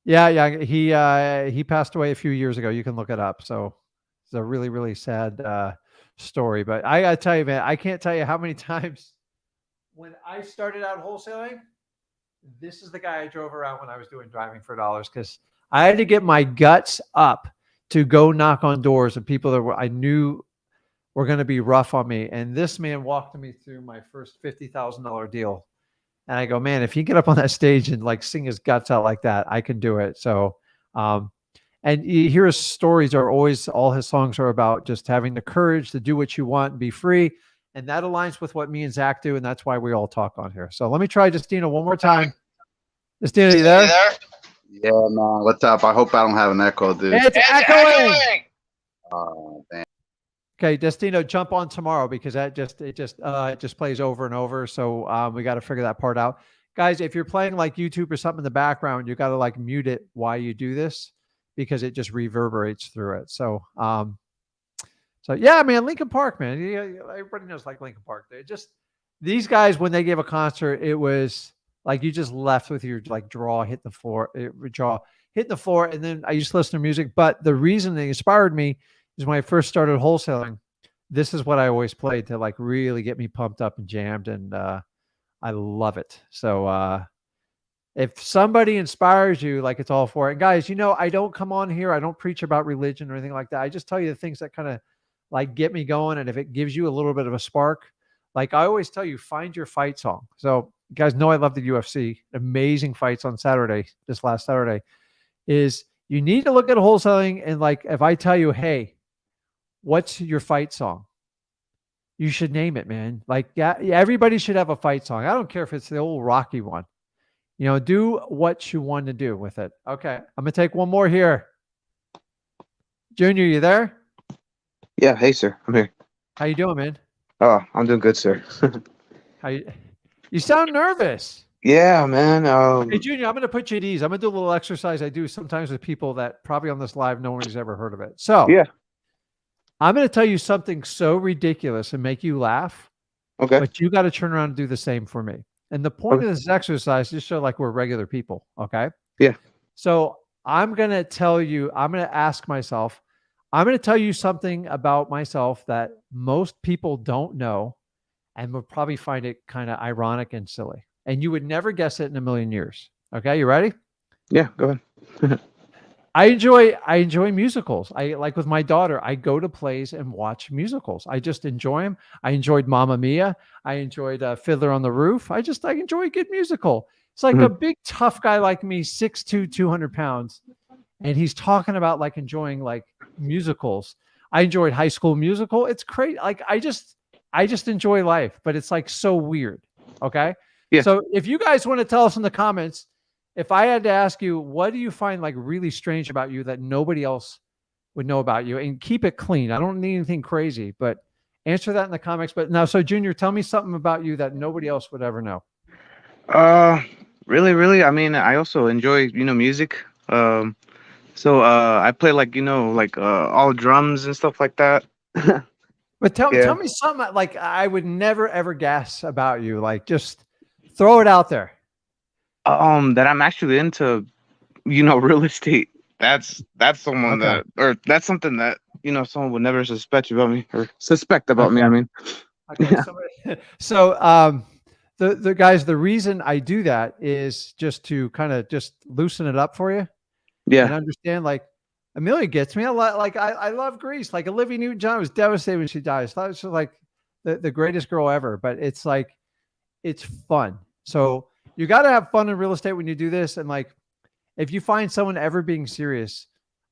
he passed away a few years ago. You can look it up. So it's a really, really sad story. But I gotta tell you, man, I can't tell you how many times when I started out wholesaling, this is the guy I drove around when I was doing driving for dollars, because I had to get my guts up to go knock on doors of people that I knew were going to be rough on me. And this man walked me through my first $50,000 deal. And I go, man, if he get up on that stage and like sing his guts out like that, I can do it. So, and you hear his stories are always, all his songs are about just having the courage to do what you want and be free. And that aligns with what me and Zach do. And that's why we all talk on here. So let me try Justina one more time. Justina, you there? Yeah, man. What's up? I hope I don't have an echo, dude. It's echoing. Oh, damn. Okay, Destino, jump on tomorrow, because it just plays over and over. So we got to figure that part out, guys. If you're playing like YouTube or something in the background, you got to like mute it while you do this, because it just reverberates through it. So yeah, man, Linkin Park, man. Everybody knows like Linkin Park. These guys, when they gave a concert, it was like you just left with your like jaw hitting the floor. And then I used to listen to music. But the reason they inspired me is when I first started wholesaling, this is what I always played to like really get me pumped up and jammed. And I love it. So If somebody inspires you, like it's all for it. And guys, I don't come on here. I don't preach about religion or anything like that. I just tell you the things that kind of like get me going. And if it gives you a little bit of a spark, like I always tell you, find your fight song. So you guys know I love the UFC. Amazing fights on Saturday, this last Saturday, is you need to look at wholesaling. And like, if I tell you, hey, what's your fight song? You should name it, man. Like, yeah, everybody should have a fight song. I don't care if it's the old Rocky one. Do what you want to do with it. Okay, I'm gonna take one more here. Junior, you there? Yeah, hey sir, I'm here. How you doing, man? Oh, I'm doing good, sir. You sound nervous. Yeah, man. Hey, Junior, I'm gonna put you at ease. I'm gonna do a little exercise I do sometimes with people that probably on this live no one's ever heard of it. So yeah. I'm gonna tell you something so ridiculous and make you laugh. Okay. But you got to turn around and do the same for me. And the point of this exercise is show like we're regular people. Okay. Yeah. So I'm going to tell you, I'm going to ask myself, I'm going to tell you something about myself that most people don't know and would probably find it kind of ironic and silly. And you would never guess it in a million years. Okay. You ready? Yeah, go ahead. I enjoy musicals. I like with my daughter, I go to plays and watch musicals. I just enjoy them. I enjoyed Mamma Mia. I enjoyed Fiddler on the Roof. I enjoy a good musical. It's like a big tough guy like me, 6'2", 200 pounds. And he's talking about like enjoying like musicals. I enjoyed High School Musical. It's crazy. Like I just enjoy life, but it's like so weird. Okay. Yeah. So if you guys want to tell us in the comments, if I had to ask you, what do you find like really strange about you that nobody else would know about you? And keep it clean. I don't need anything crazy, but answer that in the comments. But now, so Junior, tell me something about you that nobody else would ever know. Really. I mean, I also enjoy, music. So I play like, all drums and stuff like that. But tell me something like I would never ever guess about you. Like just throw it out there. That I'm actually into, real estate. That's someone that's something that, someone would never suspect about me or suspect about me. I mean, okay. So, the guys, the reason I do that is just to kind of just loosen it up for you. Yeah. And understand like Amelia gets me. I love Greece. Like Olivia Newton-John was devastated when she died. So it's like the greatest girl ever, but it's like, it's fun. So you got to have fun in real estate when you do this. And like, if you find someone ever being serious,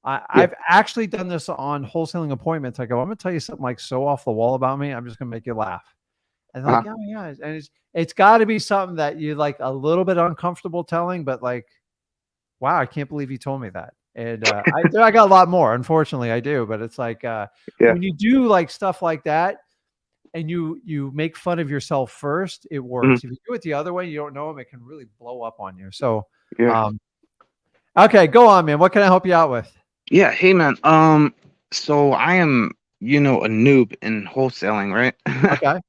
I've actually done this on wholesaling appointments. I go, I'm going to tell you something like so off the wall about me. I'm just going to make you laugh. And they're like, yeah. And it's got to be something that you like a little bit uncomfortable telling, but like, wow, I can't believe you told me that. And I got a lot more. Unfortunately, I do. But it's like when you do like stuff like that, and you make fun of yourself first, it works. If you do it the other way, you don't know them, it can really blow up on you. So, okay, go on, man. What can I help you out with? Yeah. Hey, man. So I am, a noob in wholesaling, right? Okay.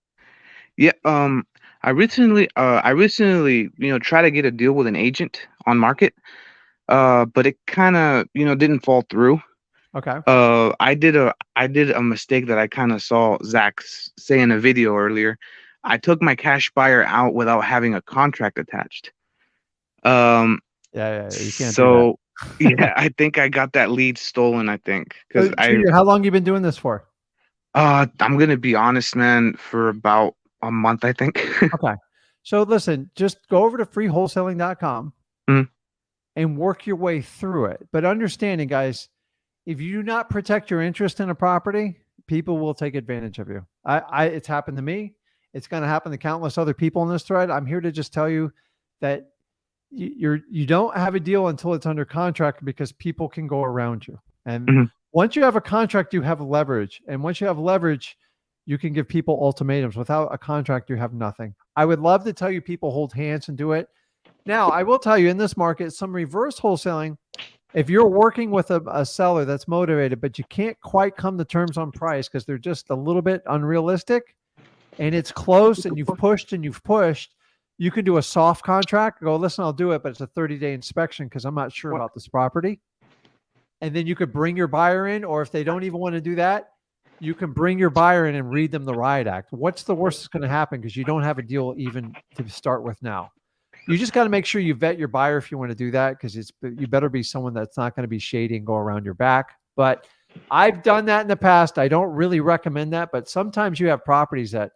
Yeah. I recently, tried to get a deal with an agent on market, but it kind of, didn't fall through. Okay. I did a mistake that I kind of saw Zach say in a video earlier. I took my cash buyer out without having a contract attached. Yeah, you can't do that. Yeah, I think I got that lead stolen. I think because how long you been doing this for? I'm gonna be honest, man, for about a month, I think. Okay. So listen, just go over to freewholesaling.com and work your way through it. But understanding, guys, if you do not protect your interest in a property, people will take advantage of you. It's happened to me. It's going to happen to countless other people in this thread. I'm here to just tell you that you don't have a deal until it's under contract because people can go around you. And once you have a contract, you have leverage. And once you have leverage, you can give people ultimatums. Without a contract, you have nothing. I would love to tell you people hold hands and do it. Now, I will tell you in this market, some reverse wholesaling, if you're working with a seller that's motivated, but you can't quite come to terms on price because they're just a little bit unrealistic and it's close and you've pushed, you can do a soft contract. Go, listen, I'll do it, but it's a 30-day inspection because I'm not sure about this property. And then you could bring your buyer in, or if they don't even want to do that, you can bring your buyer in and read them the riot act. What's the worst that's going to happen? Because you don't have a deal even to start with now. You just got to make sure you vet your buyer if you want to do that, because you better be someone that's not going to be shady and go around your back. But I've done that in the past. I don't really recommend that, but sometimes you have properties that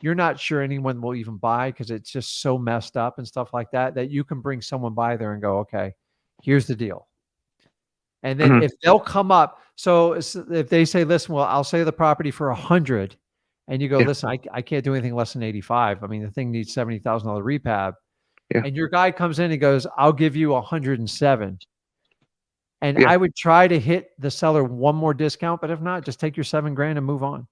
you're not sure anyone will even buy because it's just so messed up and stuff like that, that you can bring someone by there and go, okay, here's the deal. And then if they'll come up, so if they say, listen, well, I'll sell the property for 100, and you go, listen, I can't do anything less than 85. I mean, the thing needs $70,000 rehab. Yeah. And your guy comes in and goes, I'll give you 107. And I would try to hit the seller one more discount, but if not, just take your $7,000 and move on.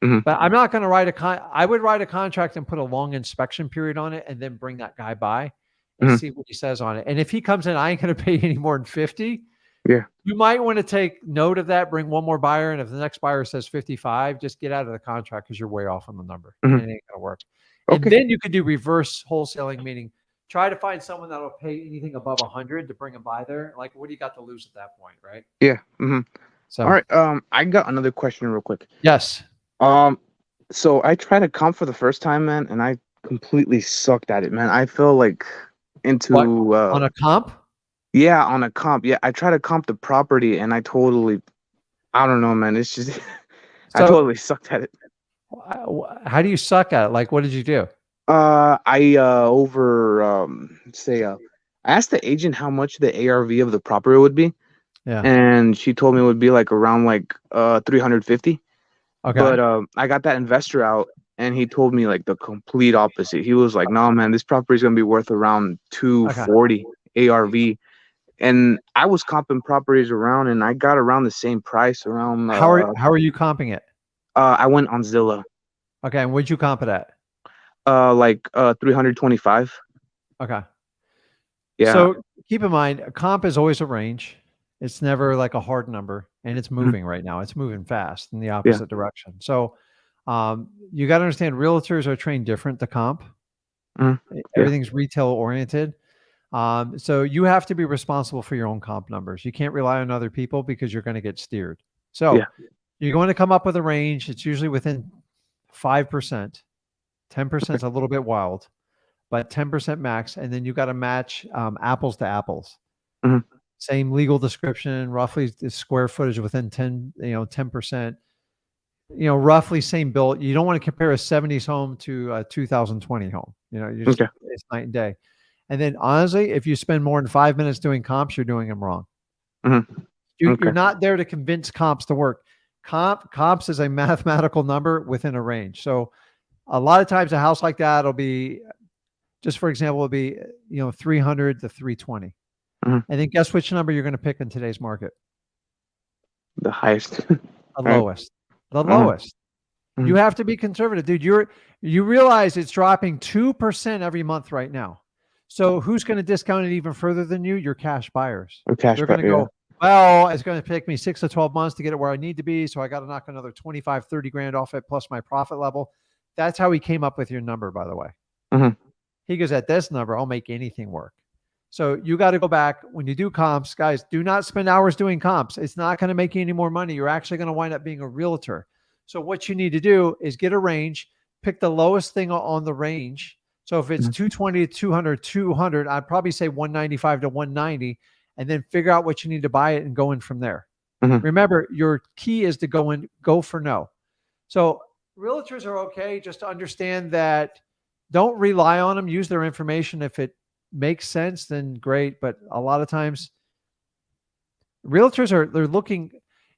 But I'm not going to write I would write a contract and put a long inspection period on it and then bring that guy by and see what he says on it. And if he comes in, I ain't going to pay any more than 50. Yeah. You might want to take note of that, bring one more buyer. And if the next buyer says 55, just get out of the contract because you're way off on the number. And it ain't going to work. And then you could do reverse wholesaling, meaning try to find someone that'll pay anything above 100 to bring them by there. Like, what do you got to lose at that point, right? Yeah. So, all right. I got another question real quick. Yes. So I tried to comp for the first time, man, and I completely sucked at it, man. I fell like into on a comp? Yeah, on a comp. Yeah, I tried to comp the property, and I don't know, man. It's just I totally sucked at it. How do you suck at it? Like, what did you do? I asked the agent how much the ARV of the property would be. Yeah. And she told me it would be like around like 350. Okay. But I got that investor out, and he told me like the complete opposite. He was like, "No, man, this property is gonna be worth around 240 ARV." And I was comping properties around, and I got around the same price around. How are you comping it? I went on Zillow. Okay, and what'd you comp it at? Like 325. Okay. Yeah. So keep in mind, a comp is always a range. It's never like a hard number, and it's moving right now. It's moving fast in the opposite direction. So you got to understand, realtors are trained different to comp. Everything's retail oriented. So you have to be responsible for your own comp numbers. You can't rely on other people because you're going to get steered. So you're going to come up with a range. It's usually within 5%. 10% is a little bit wild, but 10% max. And then you got to match apples to apples. Same legal description, roughly the square footage within 10%, roughly same built. You don't want to compare a 70s home to a 2020 home. It's night and day. And then honestly, if you spend more than 5 minutes doing comps, you're doing them wrong. You're not there to convince comps to work. Comps is a mathematical number within a range. So a lot of times a house like that will be, just for example, will be 300 to 320. And then guess which number you're going to pick in today's market? The highest. The lowest. The lowest. You have to be conservative, dude. You realize it's dropping 2% every month right now. So who's going to discount it even further than you? Your cash buyers. They're going to go, well, it's going to take me 6 to 12 months to get it where I need to be. So I got to knock another 25, 30 grand off it plus my profit level. That's how he came up with your number, by the way. He goes, at this number, I'll make anything work. So you got to go back when you do comps, guys, do not spend hours doing comps. It's not going to make you any more money. You're actually going to wind up being a realtor. So what you need to do is get a range, pick the lowest thing on the range. So if it's 220 to 200, I'd probably say 195 to 190, and then figure out what you need to buy it and go in from there. Remember, your key is to go for no. So realtors are okay. Just to understand that don't rely on them. Use their information. If it makes sense, then great. But a lot of times realtors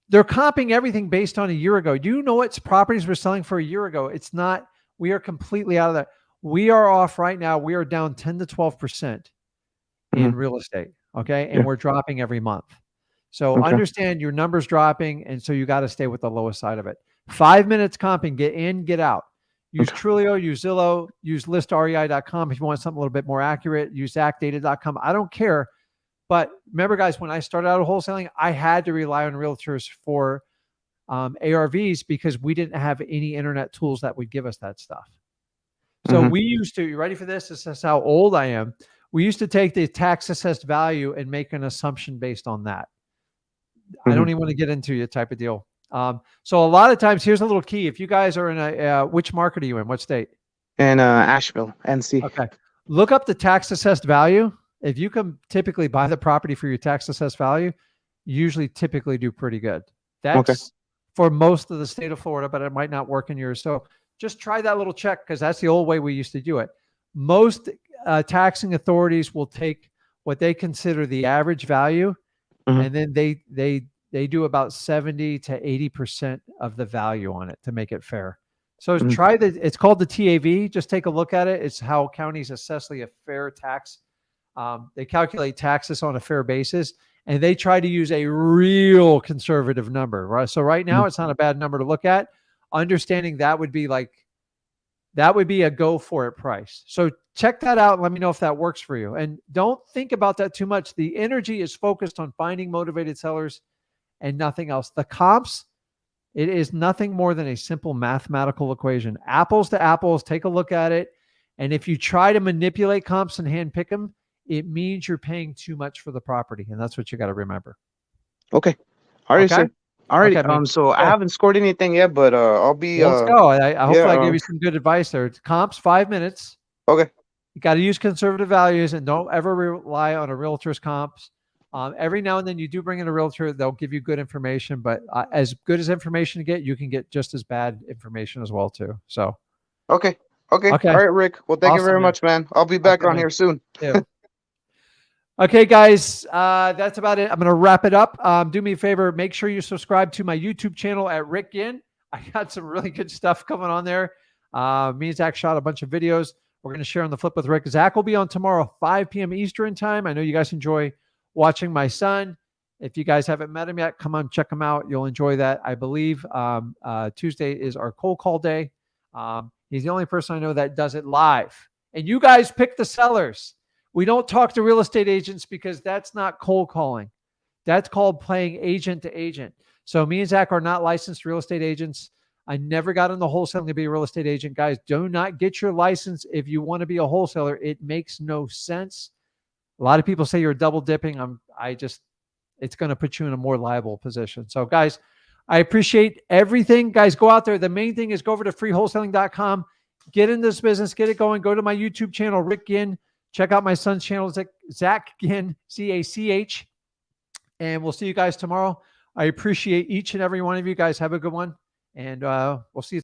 they're comping everything based on a year ago. Do you know what properties were selling for a year ago? It's not, we are completely out of that. We are off right now. We are down 10 to 12% in real estate. Okay. And we're dropping every month. So understand your numbers dropping. And so you got to stay with the lowest side of it. 5 minutes comping, get in, get out. Use Trulio, use Zillow, use listrei.com if you want something a little bit more accurate. Use zacdata.com. I don't care. But remember, guys, when I started out wholesaling, I had to rely on realtors for ARVs because we didn't have any internet tools that would give us that stuff. So we used to, you ready for this? This is how old I am. We used to take the tax assessed value and make an assumption based on that. I don't even want to get into your type of deal. So a lot of times, here's a little key. If you guys are in which market are you in? What state? In Asheville, NC. Okay. A look up the tax assessed value. If you can typically buy the property for your tax assessed value, you usually typically do pretty good. That's for most of the state of Florida, but it might not work in yours. So just try that little check, because that's the old way we used to do it. Most taxing authorities will take what they consider the average value, and then they do about 70 to 80% of the value on it to make it fair. So try it's called the TAV. Just take a look at it. It's how counties assess a fair tax. They calculate taxes on a fair basis, and they try to use a real conservative number, right? So right now it's not a bad number to look at. Understanding that would be a go for it price. So check that out and let me know if that works for you. And don't think about that too much. The energy is focused on finding motivated sellers and nothing else. The comps, it is nothing more than a simple mathematical equation. Apples to apples, take a look at it. And if you try to manipulate comps and handpick them, it means you're paying too much for the property. And that's what you got to remember. Okay. All right, sir. All right. Okay, So I haven't scored anything yet, but I'll be. Let's go. I hopefully I gave you some good advice there. Comps, 5 minutes. Okay. You got to use conservative values and don't ever rely on a realtor's comps. Every now and then you do bring in a realtor, they'll give you good information, but as good as information to get, you can get just as bad information as well too. So. Okay. All right, Rick. Well, thank you very much, man. I'll be back on here soon. Yeah. Okay, guys, that's about it. I'm going to wrap it up. Do me a favor. Make sure you subscribe to my YouTube channel at Rick Ginn. I got some really good stuff coming on there. Me and Zach shot a bunch of videos. We're going to share on the Flip with Rick. Zach will be on tomorrow, 5 p.m. Eastern time. I know you guys enjoy watching my son. If you guys haven't met him yet, come on, check him out. You'll enjoy that. I believe Tuesday is our cold call day. He's the only person I know that does it live. And you guys pick the sellers. We don't talk to real estate agents because that's not cold calling. That's called playing agent to agent. So me and Zach are not licensed real estate agents. I never got into wholesaling to be a real estate agent. Guys, do not get your license if you want to be a wholesaler. It makes no sense. A lot of people say you're double dipping. It's going to put you in a more liable position. So guys, I appreciate everything. Guys, go out there. The main thing is go over to freewholesaling.com. Get in this business. Get it going. Go to my YouTube channel, Rick Ginn. Check out my son's channel, Zach Ginn, C-A-C-H. And we'll see you guys tomorrow. I appreciate each and every one of you guys. Have a good one. And we'll see you.